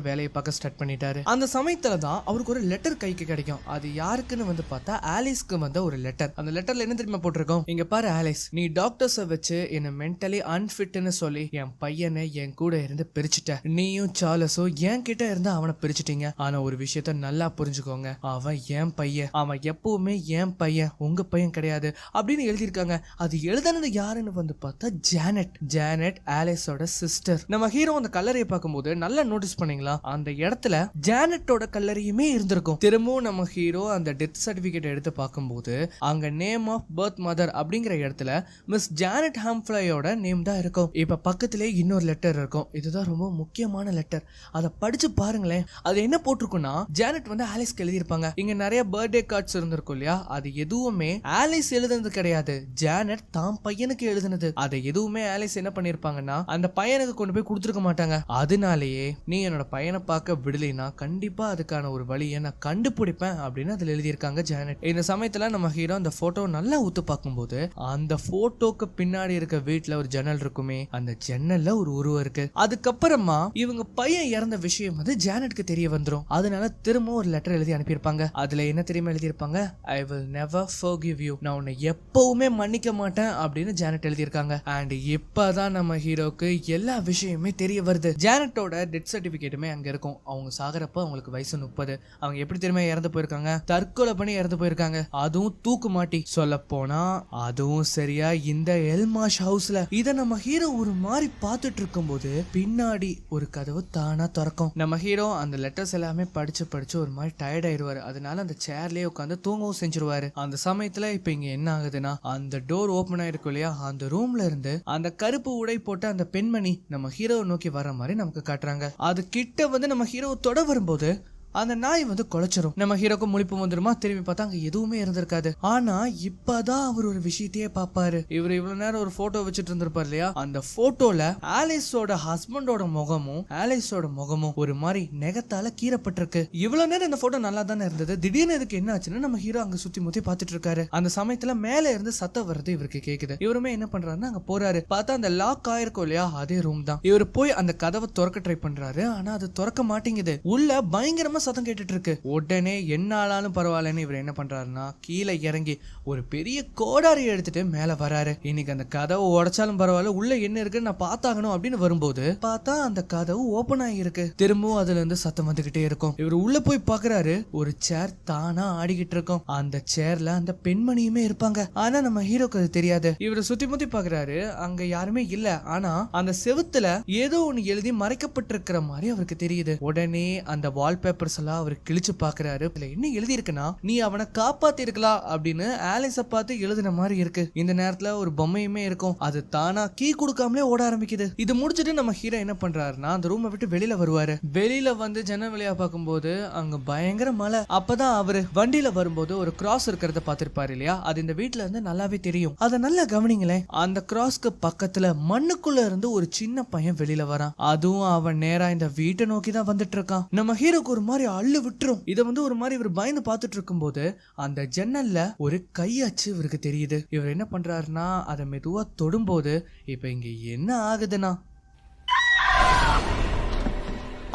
வேலையை பார்க்க ஸ்டார்ட் பண்ணிட்டாரு. அந்த சமயத்துல தான் அவருக்கு ஒரு லெட்டர் கைக்கு கிடைக்கும். அது யாருக்குன்னு வந்து பார்த்தா ஆலிஸ்க்கு வந்த ஒரு லெட்டர். அந்த லெட்டர்ல என்ன தெரியுமா போட்டிருக்கோம், இங்க பாரு ஆலிஸ், நீ டாக்டர்ஸ வச்சு என்ன மென்டலி அன்ஃபிட்னு சொல்லி என் பையனை என் கூட இருந்து பிரிச்சுட்ட. நீயும் சார்லஸும் என் கிட்ட இருந்து அவனை பிரிச்சுட்டீங்க. ஆனா ஒரு விஷயத்த நல்லா புரிஞ்சுக்கோங்க, அவன் என் பையன், அவன் எப்பவுமே என் பையன், உங்க பையன் கிடையாது அப்படின்னு எழுதியிருக்காங்க. அது எழுதுனது யாருன்னு வந்து பார்த்தா ஜானட். ஜானட் ஆலிஸோட சிஸ்டர். நம்ம ஹீரோ அந்த கல்லறையை பார்க்கும்போது நல்லா நோட்டீஸ் பண்ணீங்களா, அந்த இடத்துல ஜானட்டோட கல்லறையுமே இருந்திருக்கும். திரும்பவும் நம்ம ஹீரோ அந்த டெத் சர்டிபிகேட் எடுத்து பார்க்கும்போது அங்க நேம் ஆஃப் பர்த் மதர் அப்படிங்கிற இடத்துல மிஸ் ஜானட் ஹாம்ஃப்ளையோட நேம் தான் இருக்கும். இப்ப பக்கத்திலே இன்னொரு லெட்டர் இருக்கும். இதுதான் ரொம்ப முக்கியமான லெட்டர். அதை படிச்சு பாருங்களேன். அது என்ன போட்டிருக்குன்னா, ஜானட் வந்து ஆலிஸ்க்கு எழுதியிருப்பாங்க. இங்க நிறைய பர்த்டே கார்ட்ஸ் இருந்திருக்கும் இல்லையா, அது எதுவுமே ஆலிஸ் எழுதுனது கிடையாது, ஜானட் தான் பையனுக்கு எழுதுனது. அதை எதுவுமே ஆலிஸ் என்ன பண்ணிருப்பாங்கன்னா அந்த பையனுக்கு கொண்டு போய் கொடுத்துருக்க மாட்டாங்க. அதனாலேயே நீ என்னோட பையனை பார்க்க விடலைன்னா கண்டிப்பா அதுக்கான ஒரு வழியை நான் கண்டுபிடிப்பேன் அப்படின்னு அதுல எழுதியிருக்காங்க ஜானட். இந்த சமயத்துல நம்ம ஹீரோ அந்த போட்டோ நல்லா ஊத்து பார்க்கும்போது அந்த போட்டோக்கு பின்னாடி இருக்க வீட்டுல ஒரு ஜன்னல் இருக்குமே, அந்த ஜன்னல்ல ஒரு உருவம் இருக்கு. அதுக்கப்புறமா இவங்க பையன் இறந்த விஷயம் வந்து ஜானட்க்கு தெரிய வந்துரும். அதனால திரும்ப ஒரு லெட்டர் எழுதி அனுப்பியிருப்பாங்க. அதுல என்ன தெரியுமா எழுதியிருப்பாங்க, I will never forgive you, நான் உன்னை எப்பவுமே மன்னிக்க மாட்டேன் அப்படின்னு ஜானட் எழுதியிருக்காங்க. அண்ட் இப்பதான் நம்ம ஹீரோக்கு எல்லா விஷயமே தெரிய வருது. ஜானட்டோட டெத் சர்டிபிகேட்டுமே அங்க இருக்கும். அவங்க சாகரப்ப அவங்களுக்கு வயசு 30. அவங்க எப்படி தெரியுமா இறந்து போயிருக்காங்க, தற்கொலை பண்ணி இறந்து போயிருக்காங்க. அதுவும் தூக்கு மாட்டி. சொல்ல போனா அதுவும் சரியா இந்த எல்மாஷ் ஹவுஸ்ல. இத நம்ம ஹீரோ ஒரு மாதிரி பார்த்துட்டு இருக்கும்போது பின்னாடி ஒரு கதவு தானா திறக்கும். நம்ம ஹீரோ அந்த லெட்டர்ஸ் எல்லாமே படிச்சு படிச்சு ஒரு மாதிரி டயர்ட் ஆயிடுவாரு. அதனால அந்த சேர்லயே உட்காந்து தூங்கவும் செஞ்சிருவாரு. அந்த சமயத்துல இப்ப இங்க என்ன ஆகுதுன்னா, அந்த டோர் ஓபன் ஆயிருக்கும் இல்லையா, அந்த ரூம்ல இருந்து அந்த கருப்பு உடை போட்ட அந்த பெண்மணி நம்ம ஹீரோவை நோக்கி வர மாதிரி நமக்கு காட்டுறாங்க. அது கிட்ட வந்து நம்ம ஹீரோ தொட வரும்போது அந்த நாய் வந்து குலைச்சிரும். நம்ம ஹீரோக்கு முழிப்பு வந்துருமா, திரும்பி பார்த்தா அங்க எதுவுமே இருந்திருக்காது. ஆனா இப்பதான் அவர் ஒரு விஷயத்தையே பாப்பாரு. இவர் இவ்வளவு நேரம் ஒரு போட்டோ வச்சுட்டு இருந்திருப்பாரு இல்லையா, அந்த போட்டோல ஆலிஸோட ஹஸ்பண்டோட முகமும் ஆலிஸோட முகமும் ஒரு மாதிரி நெகத்தால கீறப்பட்டிருக்கு. இவ்வளவு நேரம் இந்த போட்டோ நல்லா தானே இருந்தது, திடீர்னு இதுக்கு என்ன ஆச்சுன்னு நம்ம ஹீரோ அங்க சுத்தி முத்தி பாத்துட்டு இருக்காரு. அந்த சமயத்துல மேல இருந்து சத்தம் வருது இவருக்கு கேக்குது. இவருமே என்ன பண்றாருன்னா அங்க போறாரு. பார்த்தா அந்த லாக் ஆயிருக்கும் இல்லையா, அதே ரூம் தான். இவர் போய் அந்த கதவை திறக்க ட்ரை பண்றாரு. ஆனா அது திறக்க மாட்டேங்குது. உள்ள பயங்கரமா சத்தம் கேட்டுட்டு இருக்கு. உடனே என்ன ஆளாலும் பரவாயில்லன்னு இவர் என்ன பண்றாருன்னா கீழே இறங்கி ஒரு பெரிய கோடாரி எடுத்துட்டு மேல வராரு. இன்னைக்கு அந்த கதவை உடைச்சாலும் பரவாயில்ல, உள்ள என்ன இருக்குன்னு நான் பார்த்தாகணும் அப்படின்னு வரும்போது பார்த்தா அந்த கதவு ஓபன் ஆகிருக்கு. திரும்பவும் அதுல இருந்து சத்தம் வந்துகிட்டே இருக்கும். இவர் உள்ள போய் பாக்குறாரு, ஒரு சேர் தானா ஆடிக்கிட்டு இருக்கும். அந்த சேர்ல அந்த பெண்மணியுமே இருப்பாங்க. ஆனா நம்ம ஹீரோக்கு அது தெரியாது. இவர் சுத்தி முத்தி பாக்குறாரு, அங்க யாருமே இல்ல. ஆனா அந்த செவுத்துல ஏதோ ஒண்ணு எழுதி மறைக்கப்பட்டிருக்கிற மாதிரி அவருக்கு தெரியுது. உடனே அந்த வால்பேப்பர்ஸ் எல்லாம் அவர் கிழிச்சு பாக்குறாரு. இதுல என்ன எழுதி இருக்குன்னா, நீ அவனை காப்பாத்தி இருக்கலாம் அப்படின்னு ஆலிஸ பார்த்து எழுதின மாதிரி இருக்கு. இந்த நேரத்துல ஒரு பொம்மையுமே இருக்கும். அது தானா கீ கொடுக்காமலே ஓட ஆரம்பிக்குது. இது முடிச்சிட்டு நம்ம ஹீரோ என்ன பண்றாருன்னா அந்த ரூமை விட்டு வெளியில வருவாரு. வெளியில வந்து ஜன்னல் வழியா பார்க்கும்போது அங்க பயங்கர மழை. அப்பதான் அவரு வண்டியில வரும்போது ஒரு கிராஸ் இருக்கிறத பார்த்திருப்பாரு இல்லையா, அது இந்த வீட்டுல இருந்து நல்லாவே தெரியும். அதை நல்லா கவனிங்களேன். அந்த கிராஸ்க்கு பக்கத்துல மண்ணுக்குள்ள இருந்து ஒரு சின்ன பையன் வெளியில வரான். அதுவும் அவன் நேரா இந்த வீட்டை நோக்கி தான் வந்துட்டு இருக்கான். நம்ம ஹீரோக்கு ஒரு மாதிரி அள்ளு விட்டுரும். இத வந்து ஒரு மாதிரி இவர் பயந்து பார்த்துட்டு இருக்கும்போது அந்த ஜன்னல்ல ஒரு கையாச்சு இவருக்கு தெரியுது. இவர் என்ன பண்றாருன்னா அதை மெதுவா தொடும்போது இப்ப இங்க என்ன ஆகுதுன்னா,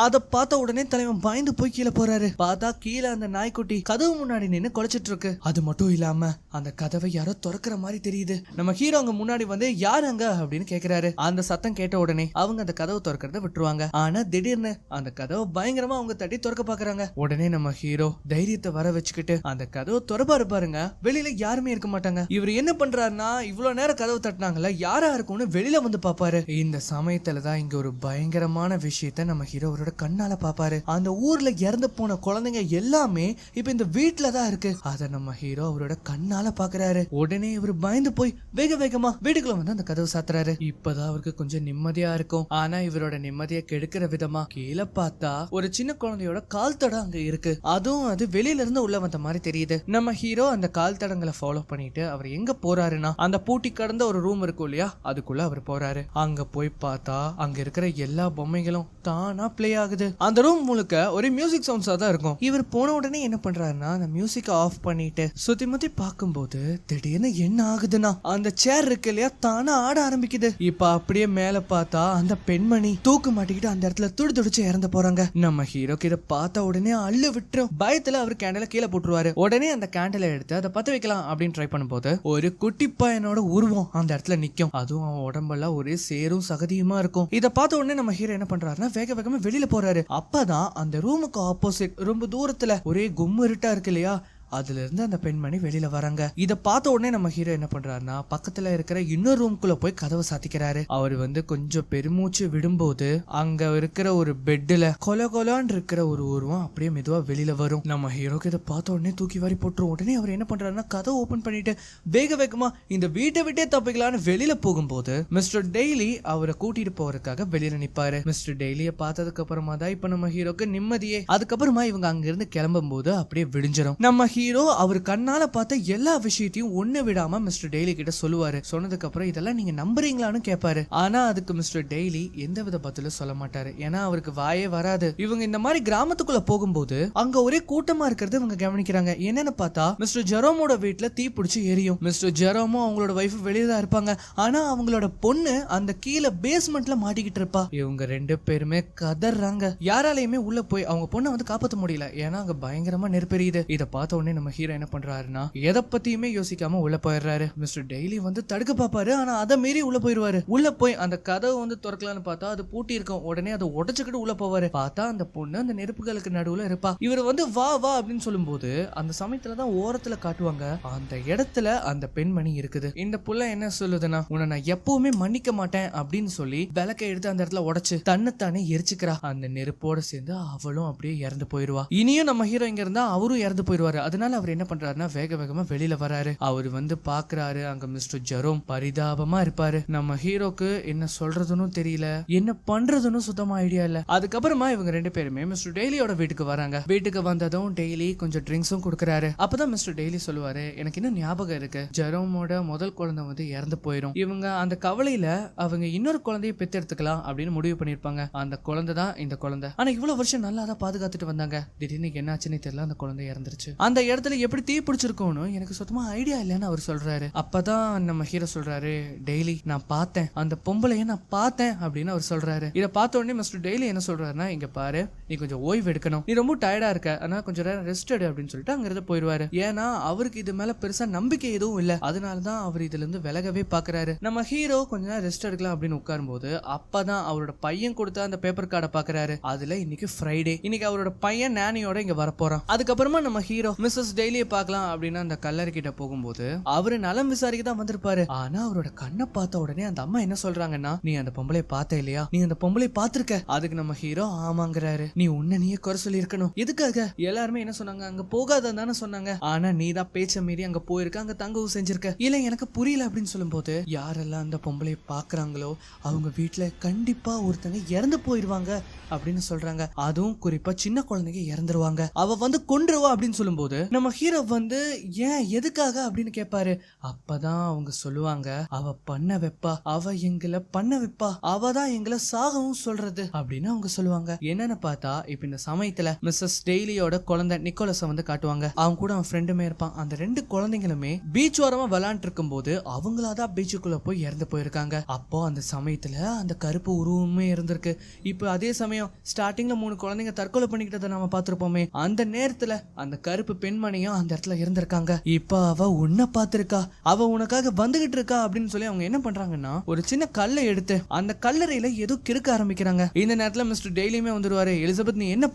அதை பார்த்த உடனே தலைவன் பயந்து போய் கீழே போறாரு. பார்த்தா கீழே அந்த நாய்க்குட்டி கதவு முன்னாடி நின்று குலைச்சிட்டு இருக்கு. அது மட்டும் இல்லாம அந்த கதவை யாரோ திறக்கிற மாதிரி தெரியுது. நம்ம ஹீரோ அங்க முன்னாடி வந்து யாருங்க அப்படின்னு கேக்குறாரு. அந்த சத்தம் கேட்ட உடனே அவங்க அந்த கதவை திறக்கிறத விட்டுருவாங்க. ஆனா திடீர்னு அந்த கதவை பயங்கரமா அவங்க தட்டி திறக்க பாக்குறாங்க. உடனே நம்ம ஹீரோ தைரியத்தை வர வச்சுக்கிட்டு அந்த கதவை திறப்பாரு பாருங்க. வெளியில யாருமே இருக்க மாட்டாங்க. இவர் என்ன பண்றாருன்னா இவ்வளவு நேரம் கதவை தட்டினாங்கல்ல யாரா இருக்கும்னு வெளியில வந்து பாப்பாரு. இந்த சமயத்துலதான் இங்க ஒரு பயங்கரமான விஷயத்த நம்ம ஹீரோ அவரோட கண்ணால பாப்பாரு. அந்த ஊர்ல இறந்து போன குழந்தைங்க எல்லாமே இப்ப இந்த வீட்டுலதான் இருக்கு. அத நம்ம ஹீரோ அவரோட கண்ணால பாக்குறாரு. உடனே இவர் பயந்து போய் வேக வேகமா வீட்டுக்குள்ள வந்து அந்த கதவை சாத்துறாரு. இப்பதான் அவருக்கு கொஞ்சம் நிம்மதியா இருக்கும். ஆனா இவரோட நிம்மதியை கெடுக்கிற விதமா கீழே பார்த்தா ஒரு சின்ன குழந்தையோட கால் தடம் அங்க இருக்கு. அதுவும் அது வெளியில இருந்து உள்ள வந்த மாதிரி தெரியுது. நம்ம ஹீரோ அந்த கால் தடங்களை ஃபாலோ பண்ணிட்டு அவர் எங்க போறாருன்னா அந்த பூட்டி கடந்த ஒரு ரூம் இருக்கும் இல்லையா அதுக்குள்ள அவர் போறாரு. அங்க போய் பார்த்தா அங்க இருக்கிற எல்லா பொம்மைகளும் தானா பிளே ஆகுது. அந்த ரூம் முழுக்க ஒரு மியூசிக் சவுண்ட்ஸா தான் இருக்கும். இவர் போன உடனே என்ன பண்றாருன்னா அந்த மியூசிக் ஆஃப் பண்ணிட்டு சுத்தி முத்தி பார்க்கும்போது திடீர்னு என்ன ஆகுதுன்னா அந்த சேர் இருக்கு இல்லையா தானா ஆட ஆரம்பிக்குது. இப்ப அப்படியே மேல பார்த்தா அந்த பெண்மணி தூக்கு மாட்டிக்கிட்டு அந்த இடத்துல துடி துடிச்சு இறந்து போறாங்க. நம்ம ஹீரோக்கு இதை பார்த்த உடனே அள்ளு விட்டுரும். பயத்துல அவர் கேண்டல கீழே போட்டுருவாரு. உடனே அந்த கேண்டலை எடுத்து அதை பத்த வைக்கலாம் அப்படின்னு ட்ரை பண்ணும்போது ஒரு குட்டி பையனோட உருவம் அந்த இடத்துல நிக்கும். அதுவும் அவன் உடம்பெல்லாம் ஒரே சேரும் சகதியுமா இருக்கும். இதை பார்த்த உடனே நம்ம ஹீரோ என்ன பண்றாருன்னா வேக வேகமா வெளியில போறாரு. அப்பதான் அந்த ரூமுக்கு ஆப்போசிட் ரொம்ப தூரத்துல ஒரே கும்மு இருட்டா இருக்கு இல்லையா அதுல இருந்து அந்த பெண்மணி வெளியில வராங்க. இத பார்த்த உடனே நம்ம ஹீரோ என்ன பண்றாருன்னா பக்கத்துல இருக்கிற இன்னொரு ரூம்குள்ள போய் கதவை சாத்திக்கிறாரு. அவர் வந்து கொஞ்சம் பெருமூச்சு விடும்போது அங்க இருக்கிற ஒரு பெட்ல கொலகொலான்னு இருக்கிற ஒரு உருவம் அப்படியே மெதுவா வெளியில வரும். நம்ம ஹீரோக்கு இதை பார்த்த உடனே தூக்கி வாரி போட்டுரும். உடனே அவர் என்ன பண்றாருன்னா கதவை ஓபன் பண்ணிட்டு வேக வேகமா இந்த வீட்டை விட்டே தப்பிக்கலான்னு வெளியில போகும்போது மிஸ்டர் டெய்லி அவரை கூட்டிட்டு போறதுக்காக வெளியில நிப்பாரு. மிஸ்டர் டெய்லிய பார்த்ததுக்கு அப்புறமா தான் இப்ப நம்ம ஹீரோக்கு நிம்மதியே. அதுக்கப்புறமா இவங்க அங்க இருந்து கிளம்பும் போது அப்படியே விடிஞ்சிடும். நம்ம ஹீரோ அவர் கண்ணால பார்த்த எல்லா விஷயத்தையும் ஒண்ணு விடாம மிஸ்டர் டெய்லி கிட்ட சொல்லுவாரு. சொன்னதுக்கு அப்புறம் இதெல்லாம் நீங்க நம்புறீங்களான்னு கேட்பாரு. ஆனா அதுக்கு மிஸ்டர் டெய்லி எந்தவித பதிலும் சொல்ல மாட்டாரு. ஏன்னா அவருக்கு வாயே வராது. இவங்க இந்த மாதிரி கிராமத்துக்குள்ள போகும்போது அங்க ஒரே கூட்டமா இருக்கிறது இவங்க கவனிக்கிறாங்க. என்னன்னு பார்த்தா மிஸ்டர் ஜெரோமோட வீட்டுல தீ பிடிச்சி எரியும். மிஸ்டர் ஜெரோமோ அவங்களோட வைஃப் வெளியே தான் இருப்பாங்க. ஆனா அவங்களோட பொண்ணு அந்த கீழே பேஸ்மெண்ட்ல மாட்டிக்கிட்டு இருப்பா. இவங்க ரெண்டு பேருமே கதறாங்க. யாராலையுமே உள்ள போய் அவங்க பொண்ணை வந்து காப்பாற்ற முடியல. ஏன்னா அங்க பயங்கரமா நெருப்பெரியுது. இதை பார்த்த உடனே நம்ம ஹீரோ என்ன பண்றாருன்னா எதை பத்தியுமே யோசிக்காம உள்ள போயிடுறாரு. மிஸ்டர் டெய்லி வந்து தடுக்க பாப்பாரு. ஆனா அதை மீறி உள்ள போயிருவாரு. உள்ள போய் அந்த கதவை வந்து திறக்கலான்னு பார்த்தா அது பூட்டி இருக்கும். உடனே அதை உடைச்சுக்கிட்டு உள்ள போவாரு. பார்த்தா அந்த பொண்ணு அந்த நெருப்புகளுக்கு நடுவுல இருப்பா. இவர் வந்து வா வா அப்படின்னு சொல்லும் போது அந்த சமயத்துலதான் ஓரத்துல காட்டுவாங்க அந்த இடத்துல அந்த பெண்மணி இருக்குது. இந்த புள்ள என்ன சொல்லுதுன்னா உன்னை நான் எப்பவுமே மன்னிக்க மாட்டேன் அப்படின்னு சொல்லி விளக்க எடுத்து அந்த இடத்துல உடைச்சு தன்னைத்தானே எரிச்சுக்கிறா. அந்த நெருப்போட சேர்ந்து அவளும் அப்படியே இறந்து போயிருவா. இனியும் நம்ம ஹீரோ இங்க இருந்தா அவரும் இறந்து போயிருவாரு. அதனால அவர் என்ன பண்றாருன்னா வேக வேகமா வெளியில வராரு. அவர் வந்து பாக்குறாரு அங்க மிஸ்டர் ஜெரோம் பரிதாபமா இருப்பாரு. நம்ம ஹீரோக்கு என்ன சொல்றதுன்னு தெரியல, என்ன பண்றதுன்னு சுத்தமா ஐடியா இல்ல. அதுக்கப்புறமா இவங்க ரெண்டு பேருமே மிஸ்டர் டெய்லியோட வீட்டுக்கு வராங்க. வீட்டுக்கு வந்ததும் டெய்லி கொஞ்சம் ட்ரிங்க்ஸும் கொடுக்கறாரு. அப்பதான் மிஸ்டர் டெய்லி சொல்லுவாரு எனக்கு இன்னும் ஞாபகம் இருக்கு ஜெரோமோட முதல் குழந்தை வந்து இறந்து போயிரும். இவங்க அந்த கவலையில அவங்க இன்னொரு குழந்தைய பெத்தெடுத்துக்கலாம் அப்படின்னு முடிவு பண்ணிருப்பாங்க. அந்த குழந்தை தான் இந்த குழந்தை. ஆனா இவ்வளவு வருஷம் நல்லா தான் பாதுகாத்துட்டு வந்தாங்க. திடீர்னு என்னாச்சுன்னு தெரியல அந்த குழந்தை இறந்துருச்சு. அந்த இடத்துல எப்படி தீ பிடிச்சிருக்கோன்னு எனக்கு சுத்தமா ஐடியா இல்லைன்னு அவர் சொல்றாரு. அப்பதான் நம்ம ஹீரோ சொல்றாரு டெய்லி நான் பார்த்தேன் அந்த பொம்பளைய நான் பார்த்தேன் அப்படின்னு அவர் சொல்றாரு. இதை பார்த்த உடனே மிஸ்டர் டெய்லி என்ன சொல்றாருன்னா இங்க பாரு நீ கொஞ்சம் ஓய்வு எடுக்கணும், நீ ரொம்ப டயர்டா இருக்க, ஆனா கொஞ்சம் நேரம் ரெஸ்ட் எடு அப்படின்னு சொல்லிட்டு அங்க இருந்து போயிடுவாரு. ஏன்னா அவருக்கு இது மேல பெருசா நம்பிக்கை எதுவும் இல்ல. அதனாலதான் அவர் இதுல இருந்து விலகவே பாக்குறாரு. நம்ம ஹீரோ கொஞ்ச நேரம் ரெஸ்ட் எடுக்கலாம் அப்படின்னு உட்காரும் போது அப்பதான் அவரோட பையன் கொடுத்த அந்த பேப்பர் கார்டை பாக்குறாரு. அதுல இன்னைக்கு ஃப்ரைடே, இன்னைக்கு அவரோட பையன் நானியோட இங்க வரப்போறான். அதுக்கப்புறமா நம்ம ஹீரோ மிஸ்ஸஸ் டெய்லியை பார்க்கலாம் அப்படின்னு அந்த கல்லறை கிட்ட போகும்போது அவரு நலம் விசாரிக்க தான் வந்திருப்பாரு. ஆனா அவரோட கண்ணை பார்த்த உடனே அந்த அம்மா என்ன சொல்றாங்கன்னா நீ அந்த பொம்பளை பார்த்த இல்லையா, நீ அந்த பொம்பளை பார்த்திருக்க. அதுக்கு நம்ம ஹீரோ ஆமாங்கிறாரு. நீ உன்ன நீயே குறை சொல்லி இருக்கணும். எதுக்காக? எல்லாருமே என்ன சொன்னாங்க அங்க போகாதான் தானே சொன்னாங்க. ஆனா நீ தான் பேச்ச மீறி அங்க போயிருக்க, அங்க தங்கவும் செஞ்சிருக்க. இல்ல எனக்கு புரியல அப்படின்னு சொல்லும் போது யாரெல்லாம் அந்த பொம்பளை பாக்குறாங்களோ அவங்க வீட்டுல கண்டிப்பா ஒருத்தங்க இறந்து போயிருவாங்க அப்படின்னு சொல்றாங்க. அதுவும் குறிப்பா சின்ன குழந்தைங்க இறந்துருவாங்க, அவ வந்து கொன்றுவா அப்படின்னு சொல்லும் போது நம்ம ஹீரோ வந்து ஏன் எதுக்காக அப்படின்னு கேட்பாரு. அப்பதான் அவங்க சொல்லுவாங்க அவ பண்ண வைப்பா, அவ எங்களை பண்ண வைப்பா, அவ தான் எங்களை சாகவும் சொல்றது அப்படின்னு அவங்க சொல்லுவாங்க. என்னன்னு பார்த்தா இப்ப இந்த சமயத்துல மிஸ்ஸஸ் டெய்லியோட குழந்தை நிக்கோலஸ வந்து காட்டுவாங்க. அவங்க கூட அவன் ஃப்ரெண்டுமே இருப்பான். அந்த ரெண்டு குழந்தைங்களுமே பீச் ஓரமா விளையாண்டு இருக்கும் போது அவங்களாதான் பீச்சுக்குள்ள போய் இறந்து போயிருக்காங்க. அப்போ அந்த சமயத்துல அந்த கருப்பு உருவமே இருந்திருக்கு. இப்போ அதே சமயம் ஸ்டார்டிங்ல 3 குழந்தைங்க தற்கொலை பண்ணிக்கிட்டதை நாம பார்த்திருப்போமே, அந்த நேரத்துல அந்த கருப்பு பெண்மணியும் அந்த இடத்துல இருந்திருக்காங்க. இப்ப அவ உன்னை பார்த்திருக்கா, அவ உனக்காக வந்துகிட்டு இருக்கா அப்படின்னு சொல்லி அவங்க என்ன பண்றாங்கன்னா ஒரு சின்ன கல்லை எடுத்து அந்த கல்லறையில ஏதோ கிறுக்க ஆரம்பிக்கிறாங்க. இந்த நேரத்துல மிஸ்டர் டெய்லியுமே வந்துருவாரு. எலிசபெத் நீ என்ன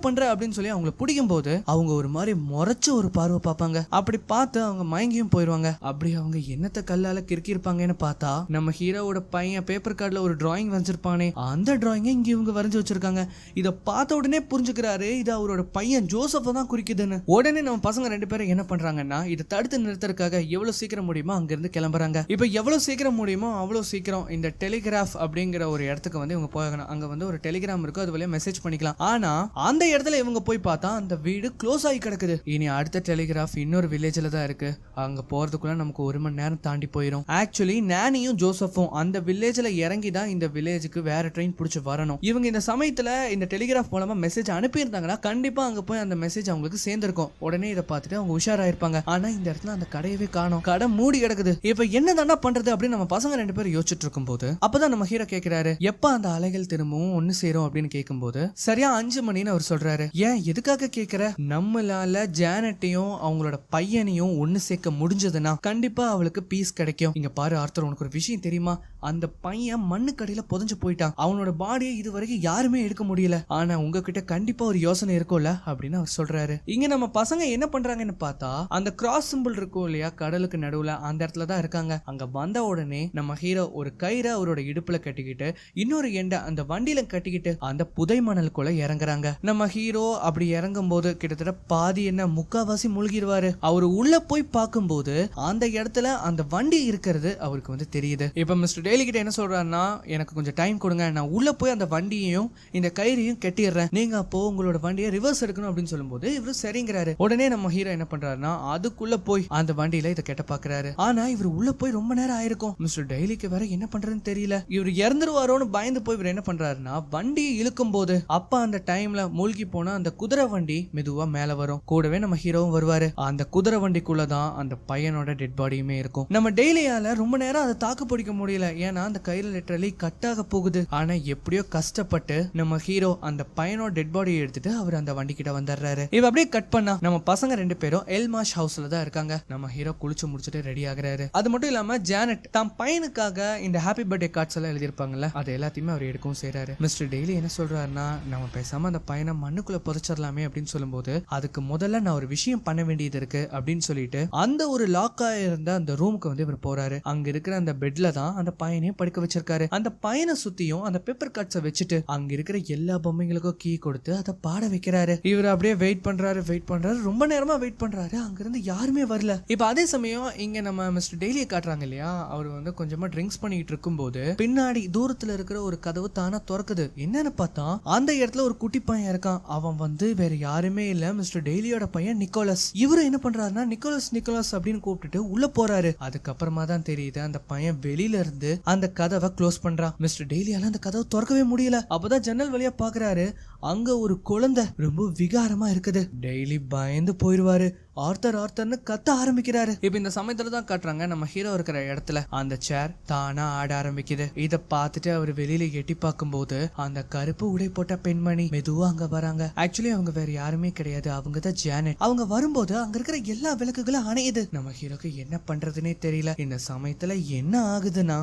பண்ற அப்படின்னு சொல்லி அவங்களை பிடிக்கும் போது அவங்க ஒரு மாதிரி முறைச்சு ஒரு பார்வை பார்ப்பாங்க. அப்படி பார்த்து அவங்க மயங்கியும் போயிருவாங்க. அப்படி அவங்க என்னத்த கல்லால கிறுக்கி இருப்பாங்கன்னு பார்த்தா நம்ம ஹீரோவோட பையன் பேப்பர் கார்டுல ஒரு டிராயிங் வரைஞ்சிருப்பானே அந்த டிராயிங்கை இங்க இவங்க வரைஞ்சு வச்சிருக்காங்க. இதை பார்த்த உடனே புரிஞ்சுக்கிறாரு இது அவரோட பையன் ஜோசப் தான் குறிக்குதுன்னு. உடனே நம்ம பசங்க 2 பேரும் என்ன பண்றாங்கன்னா இதை தடுத்து நிறுத்தறதுக்காக எவ்வளவு சீக்கிரம் முடியுமோ அங்க இருந்து கிளம்புறாங்க. இப்ப எவ்வளவு சீக்கிரம் முடியுமோ அவ்வளவு சீக்கிரம் இந்த டெலிகிராஃப் அப்படிங்கிற ஒரு இடத்துக்கு வந்து இவங்க போகணும். அங்க வந்து ஒரு டெலிகிராம் இருக்கும், அது வழியா மெசேஜ் பண்ணிக்கலாம். ஆனா அந்த இடத்துல இவங்க போய் பார்த்தா அந்த வீடு க்ளோஸ் ஆகி கிடக்குது. இனி அடுத்த டெலிகிராஃப் இன்னொரு வில்லேஜ்ல தான் இருக்கு. அங்க போறதுக்குள்ள நமக்கு 1 மணி நேரம் தாண்டி போயிடும். ஆக்சுவலி நானியும் ஜோசப்பும் அந்த வில்லேஜ்ல இறங்கி தான் இந்த வில்லேஜுக்கு வேற ட்ரெயின் பிடிச்சு வரணும். இவங்க இந்த சமயத்துல இந்த டெலிகிராஃப் மூலமா மெசேஜ் அனுப்பியிருந்தாங்கன்னா கண்டிப்பா அங்க போய் அந்த மெசேஜ் அவங்களுக்கு சேர்ந்திருக்கும். உடனே இதை பார்த்துட்டு அவங்க உஷாராயிருப்பாங்க. ஆனா இந்த இடத்துல அந்த கடையவே காணோம், கடை மூடி கிடக்குது. இப்ப என்னதானா பண்றது அப்படின்னு நம்ம பசங்க 2 பேரும் யோசிச்சுட்டு இருக்கும் போது அப்பதான் நம்ம ஹீரோ கேட்கிறாரு எப்ப அந்த அலைகள் திரும்பவும் ஒண்ணு சேரும் அப்படின்னு கேட்கும் போது சரியா 5 மணின்னு அவர் சொல்றாரு. ஏன் எதுக்காக கேட்கிற? நம்மளால ஜானட்டையும் அவங்களோட பையனையும் ஒண்ணு சேர்க்க முடிஞ்சதுன்னா கண்டிப்பா அவளுக்கு பீஸ் கிடைக்கும். இங்க பாரு ஆர்த்தர், உனக்கு ஒரு விஷயம் தெரியுமா? அந்த பையன் மண்ணு கடையில புதைஞ்சு போயிட்டான். அவனோட பாடியை இது வரைக்கும் யாருமே எடுக்க முடியல. ஆனா உங்ககிட்ட கண்டிப்பா ஒரு யோசனை இருக்கும்ல அப்படின்னு அவர் சொல்றாரு. இங்க நம்ம பசங்க என்ன பண்றாங்கன்னு பார்த்தா அந்த கிராஸ் சிம்பிள் இருக்கும் இல்லையா கடலுக்கு நடுவுல, அந்த இடத்துல தான் இருக்காங்க. அங்க வந்த உடனே நம்ம ஹீரோ ஒரு கயிறை அவரோட இடுப்புல கட்டிக்கிட்டு இன்னொரு எண்டை அந்த வண்டியில கட்டிக்கிட்டு அந்த புதை மணலுக்குள்ள இறங்குறாங்க. நம்ம ஹீரோ அப்படி இறங்கும் போது கிட்டத்தட்ட பாதி என்ன முக்காவாசி முழுகிடுவாரு. அவரு உள்ள போய் பார்க்கும்போது அந்த இடத்துல அந்த வண்டி இருக்கிறது அவருக்கு வந்து தெரியுது. இப்ப மிஸ்டர் டெய்லி கிட்ட என்ன சொல்றாருன்னா எனக்கு கொஞ்சம் டைம் கொடுங்க, நான் உள்ள போய் அந்த வண்டியையும் இந்த கயிறையும் கட்டிடுறேன், நீங்க அப்போ உங்களோட வண்டியை ரிவர்ஸ் எடுக்கணும் அப்படின்னு சொல்லும்போது இவரு சரிங்கிறாரு. உடனே நம்ம ஹீரோ என்ன பண்றாருன்னா அதுக்குள்ள போய் அந்த வண்டியில இதை கெட்ட பாக்குறாரு. ஆனா இவர் உள்ள போய் ரொம்ப நேரம் ஆயிருக்கும். மிஸ்டர் டெய்லிக்கு வேற என்ன பண்றதுன்னு தெரியல. இவர் இறந்துருவாரோன்னு பயந்து போய் இவர் என்ன பண்றாருன்னா வண்டியை இழுக்கும் போது அப்ப அந்த டைம்ல மூழ்கி போன அந்த குதிரை வண்டி மெதுவா மேல வரும். கூடவே நம்ம ஹீரோவும் வருவாரு. அந்த குதிரை வண்டிக்குள்ளதான் அந்த பையனோட டெட் பாடியுமே இருக்கும். நம்ம டெய்லியால ரொம்ப நேரம் அதை தாக்கு பிடிக்க முடியல, ஏன்னா அந்த கையில லிட்டரலி கட்டாக போகுது. ஆனா எப்படியோ கஷ்டப்பட்டு நம்ம ஹீரோ அந்த பையனோட டெட் பாடியை எடுத்துட்டு அவர் அந்த வண்டி கிட்ட வந்துடுறாரு. இவ அப்படியே கட் பண்ணா நம்ம பசங்க 2 பேரும் எல்மாஷ் ஹவுஸ்ல தான் இருக்காங்க. நம்ம ஹீரோ குளிச்சு முடிச்சுட்டு ரெடி ஆகுறாரு. அது மட்டும் இல்லாம ஜானட் தம் பையனுக்காக இந்த ஹாப்பி பர்த்டே கார்ட்ஸ் எல்லாம் எழுதியிருப்பாங்கல்ல, அது எல்லாத்தையுமே அவர் எடுக்கவும் செய்யறாரு. மிஸ்டர் டெய்லி என்ன சொல்றாருன்னா நம்ம பேசாம அந்த பையனை மண்ணுக்குள்ள புதைச்சிடலாமே அப்படின்னு சொல்லும்போது அதுக்கு முதல்ல நான் ஒரு விஷயம் பண்ண வேண்டியது இருக்கு அப்படின்னு சொல்லிட்டு அந்த ஒரு லாக்கா இருந்த அந்த ரூமுக்கு வந்து இவர் போறாரு. அங்க இருக்கிற அந்த பெட்ல தான் அந்த பையனையும் படுக்க வச்சிருக்காரு. அந்த பையனை சுத்தியும் அந்த பேப்பர் கார்ட்ஸை வச்சுட்டு அங்க இருக்கிற எல்லா பொம்மைங்களுக்கும் கீ கொடுத்து அதை பாட வைக்கிறாரு. இவர் அப்படியே வெயிட் பண்றாரு, ரொம்ப நேரமா வெயிட் பண்றாரு. அங்க இருந்து யாருமே வரல. இப்ப அதே சமயம் இங்க நம்ம மிஸ்டர் டெய்லியை காட்டுறாங்க இல்லையா, அவர் வந்து கொஞ்சமா ட்ரிங்க்ஸ் பண்ணிட்டு இருக்கும் போது பின்னாடி தூரத்துல இருக்கிற ஒரு கதவு தானா திறக்குது. என்னன்னு பார்த்தா அந்த இடத்துல ஒரு குட்டி பையன் இருக்கான். அவன் வந்து வேற யாருமே இல்ல, மிஸ்டர் டெய்லியோட பையன் நிக்கோலஸ். இவரு என்ன பண்றாருன்னா நிக்கோலஸ் அப்படின்னு கூப்பிட்டுட்டு உள்ள போறாரு. அதுக்கப்புறமா தான் தெரியுது அந்த பையன் வெளியில இருந்து அந்த கதவை க்ளோஸ் பண்றான். மிஸ்டர் டெய்லியால அந்த கதவை திறக்கவே முடியல. அப்பதான் ஜன்னல் வழியா பாக்குறாரு, அங்க ஒரு குழந்தை ரொம்ப விகாரமா இருக்குது. டெய்லி பயந்து போயிருவாரு. ஆர்த்தர்னு கத்த ஆரம்பிக்கிறாரு. இப்ப இந்த சமயத்துல தான் காட்டுறாங்க நம்ம ஹீரோ இருக்கிற இடத்துல அந்த சேர் தானா ஆட ஆரம்பிக்குது. இத பார்த்துட்டு அவர் வெளியில எட்டி பார்க்கும் போது அந்த கருப்பு உடை போட்ட பெண்மணி மெதுவா அங்க வராங்க. ஆக்சுவலி அவங்க வேற யாருமே கிடையாது, அவங்க தான் ஜானட். அவங்க வரும்போது அங்க இருக்கிற எல்லா விளக்குகளும் அணையுது. நம்ம ஹீரோக்கு என்ன பண்றதுன்னே தெரியல. இந்த சமயத்துல என்ன ஆகுதுன்னா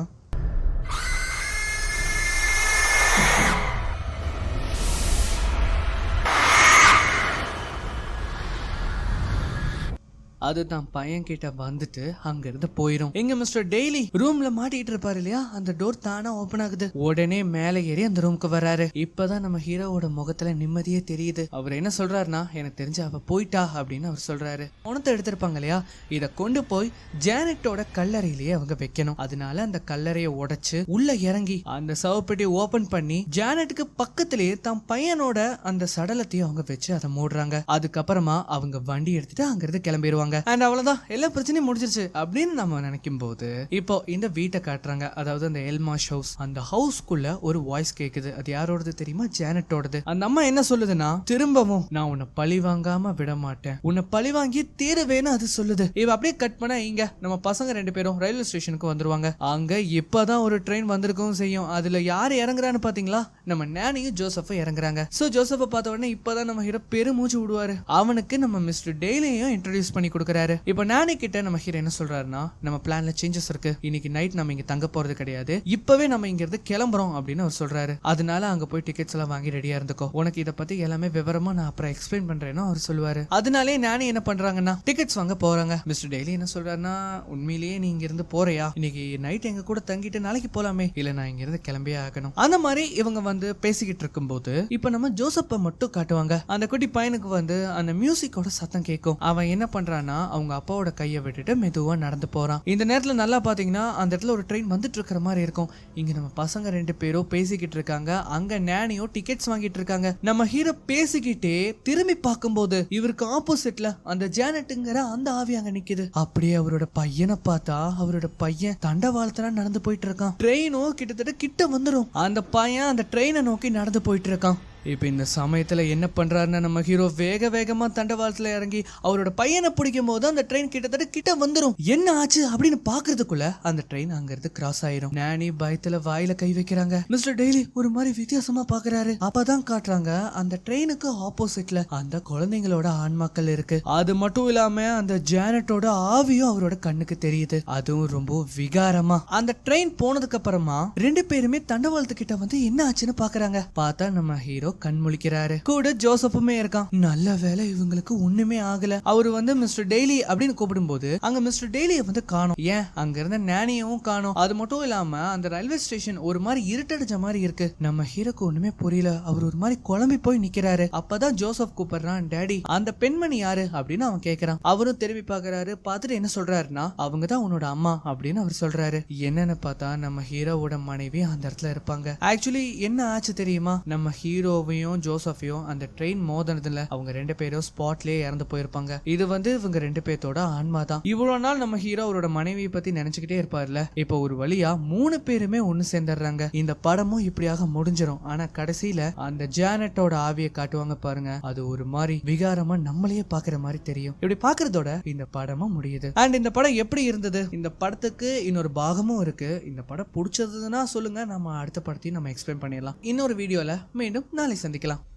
அது தான் பையன் கிட்ட வந்துட்டு அங்க இருந்து போயிடும். எங்க மிஸ்டர் டெய்லி ரூம்ல மாட்டிட்டு இருப்பாரு இல்லையா, அந்த டோர் தானா ஓபன் ஆகுது. உடனே மேலே ஏறி அந்த ரூமுக்கு வராரு. இப்பதான் நம்ம ஹீரோவோட முகத்துல நிம்மதியே தெரியுது. அவர் என்ன சொல்றாருன்னா எனக்கு தெரிஞ்சு அவ போயிட்டா அப்படின்னு அவர் சொல்றாரு. பணத்தை எடுத்திருப்பாங்க இல்லையா, இத கொண்டு போய் ஜானட்டோட கல்லறையிலேயே அவங்க வைக்கணும். அதனால அந்த கல்லறையை உடைச்சு உள்ள இறங்கி அந்த சவப்பெட்டியை ஓபன் பண்ணி ஜானட்டுக்கு பக்கத்திலேயே தம் பையனோட அந்த சடலத்தையும் அவங்க வச்சு அதை மூடுறாங்க. அதுக்கப்புறமா அவங்க வண்டி எடுத்துட்டு அங்க இருந்து கிளம்பிடுவாங்க. அண்ட் அவ்வளவுதான் எல்லா பிரச்சனையும் முடிஞ்சிருச்சு அப்படின்னு நம்ம நினைக்கும் போது இப்போ இந்த வீட்டை காட்டுறாங்க. அதாவது அந்த எல்மாஷ் ஹவுஸ். அந்த ஹவுஸ்க்குள்ள ஒரு வாய்ஸ் கேக்குது. அது யாரோடது தெரியுமா? ஜானட்டோடது. அந்த அம்மா என்ன சொல்லுதுன்னா, திரும்பவும் நான் உன்னை பழி வாங்காம விட மாட்டேன், உன்னை பழி வாங்கி தீரவேன்னு அது சொல்லுது. இவ அப்படியே கட் பண்ண இங்க நம்ம பசங்க 2 பேரும் ரயில்வே ஸ்டேஷனுக்கு வந்துருவாங்க. அங்க இப்பதான் ஒரு ட்ரெயின் வந்திருக்கும் செய்யும். அதுல யாரு இறங்குறான்னு பாத்தீங்களா? நம்ம நானியும் ஜோசப்பும் இறங்குறாங்க. சோ ஜோசப்ப பார்த்த உடனே இப்பதான் நம்ம ஹீரோ பெருமூச்சு விடுவாரு. அவனுக்கு நம்ம மிஸ்டர் டெய்லியும் இன்ட்ரோடியூஸ் பண்ணி கொடுக்கறாரு. இப்போ நானி கிட்ட நம்ம ஹீரோ என்ன சொல்றாருன்னா, நம்ம பிளான்ல சேஞ்சஸ் இருக்கு, இன்னைக்கு நைட் நம்ம இங்க தங்க போறது கிடையாது, இப்பவே நம்ம இங்க இருந்து கிளம்புறோம் அப்படின்னு அவர் சொல்றாரு. அதனால அங்க போய் டிக்கெட்ஸ் எல்லாம் வாங்கி ரெடியா இருந்துக்கோ, உனக்கு இத பத்தி எல்லாமே விவரமா நான் அப்புறம் எக்ஸ்பிளைன் பண்றேன்னு அவர் சொல்லுவாரு. அதனாலே நானி என்ன பண்றாங்கன்னா டிக்கெட்ஸ் வாங்க போறாங்க. மிஸ்டர் டெய்லி என்ன சொல்றாருன்னா, உண்மையிலேயே நீ இங்க இருந்து போறியா? இன்னைக்கு நைட் எங்க கூட தங்கிட்டு நாளைக்கு போலாமே? இல்ல நான் இங்க இருந்து கிளம்பியே ஆகணும். அந்த மாதிரி இவங்க வந்து பேசிக்கிட்டு இருக்கும் போது இப்ப நம்ம ஜோசப்ப மட்டும் காட்டுவாங்க. அந்த குட்டி பையனுக்கு வந்து அந்த மியூசிக்கோட சத்தம் கேட்கும். அவன் என்ன பண்றான்னா அவங்க அப்பாவோட கையை விட்டுட்டு மெதுவா நடந்து போறான். இந்த நேரத்துல நல்லா பாத்தீங்கன்னா அந்த இடத்துல ஒரு ட்ரெயின் வந்துட்டு இருக்கிற மாதிரி இருக்கும். இங்க நம்ம பசங்க 2 பேரும் பேசிக்கிட்டு இருக்காங்க. அங்க நானியோ டிக்கெட்ஸ் வாங்கிட்டு இருக்காங்க. நம்ம ஹீரோ பேசிக்கிட்டே திரும்பி பார்க்கும்போது இவருக்கு ஆப்போசிட்ல அந்த ஜானட்டுங்கிற அந்த ஆவி அங்க நிக்குது. அப்படியே அவரோட பையனை பார்த்தா அவரோட பையன் தண்டவாளத்துல நடந்து போயிட்டு இருக்கான். ட்ரெயினும் கிட்டத்தட்ட கிட்ட வந்துடும். அந்த பையன் அந்த ட்ரெயினை நோக்கி நடந்து போயிட்டு இருக்கான். இப்ப இந்த சமயத்துல என்ன பண்றாருன்னா நம்ம ஹீரோ வேகமா தண்டவாளத்துல இறங்கி அவரோட பையனை பிடிக்கும் போது அந்த ட்ரெயின் கிட்டத்தட்ட கிட்ட வந்துரும். என்ன ஆச்சு அப்படின்னு பாக்குறதுக்குள்ள அந்த ட்ரெயின் அங்க இருந்து கிராஸ் ஆயிரும். நானி பயத்துல வாயில கை வைக்கிறாங்க. மிஸ்டர் டெய்லி ஒரு மாதிரி வித்தியாசமா பாக்குறாரு. அப்பதான் காட்டுறாங்க அந்த ட்ரெயினுக்கு ஆப்போசிட்ல அந்த குழந்தைங்களோட ஆன்மாக்கள் இருக்கு. அது மட்டும் இல்லாம அந்த ஜானட்டோட ஆவியும் அவரோட கண்ணுக்கு தெரியுது. அதுவும் ரொம்ப விகாரமா. அந்த ட்ரெயின் போனதுக்கு அப்புறமா 2 பேருமே தண்டவாளத்துக்கிட்ட வந்து என்ன ஆச்சுன்னு பாக்குறாங்க. பார்த்தா நம்ம ஹீரோ கண் முழிக்கிறாரு. கூட ஜோசப்புமே இருக்கான். நல்ல வேலை இவங்களுக்கு ஒண்ணுமே ஆகல. அவரு வந்து மிஸ்டர் டெய்லி அப்படின்னு கூப்பிடும் போது அங்க மிஸ்டர் டெய்லியை வந்து காணோம். ஏன் அங்க இருந்த நானியவும் காணோம். அது மட்டும் இல்லாம அந்த ரயில்வே ஸ்டேஷன் ஒரு மாதிரி இருட்டடிச்ச மாதிரி இருக்கு. நம்ம ஹீரோக்கு ஒண்ணுமே புரியல. அவர் ஒரு மாதிரி குழம்பி போய் நிக்கிறாரு. அப்பதான் ஜோசப் கூப்பிடுறான், டேடி அந்த பெண்மணி யாரு அப்படின்னு அவன் கேக்குறான். அவரும் திரும்பி பாக்குறாரு. பார்த்துட்டு என்ன சொல்றாருன்னா, அவங்கதான் உன்னோட அம்மா அப்படின்னு அவர் சொல்றாரு. என்னன்னு பார்த்தா நம்ம ஹீரோவோட மனைவி அந்த இடத்துல இருப்பாங்க. ஆக்சுவலி என்ன ஆச்சு தெரியுமா? நம்ம ஹீரோ ஜோசஃபையும் அந்த ட்ரெயின் மோதினதுல அவங்க 2 பேரும் ஸ்பாட்லயே இறந்து போயிருப்பாங்க. இது வந்து இவங்க 2 பேத்தோட ஆன்மா தான். இவ்வளவு நாள் நம்ம ஹீரோ அவரோட மனைவியை பத்தி நினைச்சுக்கிட்டே இருப்பார்ல. இப்ப ஒரு வழியா 3 பேருமே ஒண்ணு சேர்ந்துடுறாங்க. இந்த படமும் இப்படியாக முடிஞ்சிடும். ஆனா கடைசியில அந்த ஜானட்டோட ஆவியை காட்டுவாங்க பாருங்க. அது ஒரு மாதிரி விகாரமா நம்மளையே பாக்குற மாதிரி தெரியும். இப்படி பாக்குறதோட இந்த படமும் முடியுது. அண்ட் இந்த படம் எப்படி இருந்தது? இந்த படத்துக்கு இன்னொரு பாகமும் இருக்கு. இந்த படம் பிடிச்சதுன்னா சொல்லுங்க, நம்ம அடுத்த படத்தையும் நம்ம எக்ஸ்பிளைன் பண்ணிடலாம். இன்னொரு வீடியோல மீண்டும் நாளை சந்திக்கலாம்.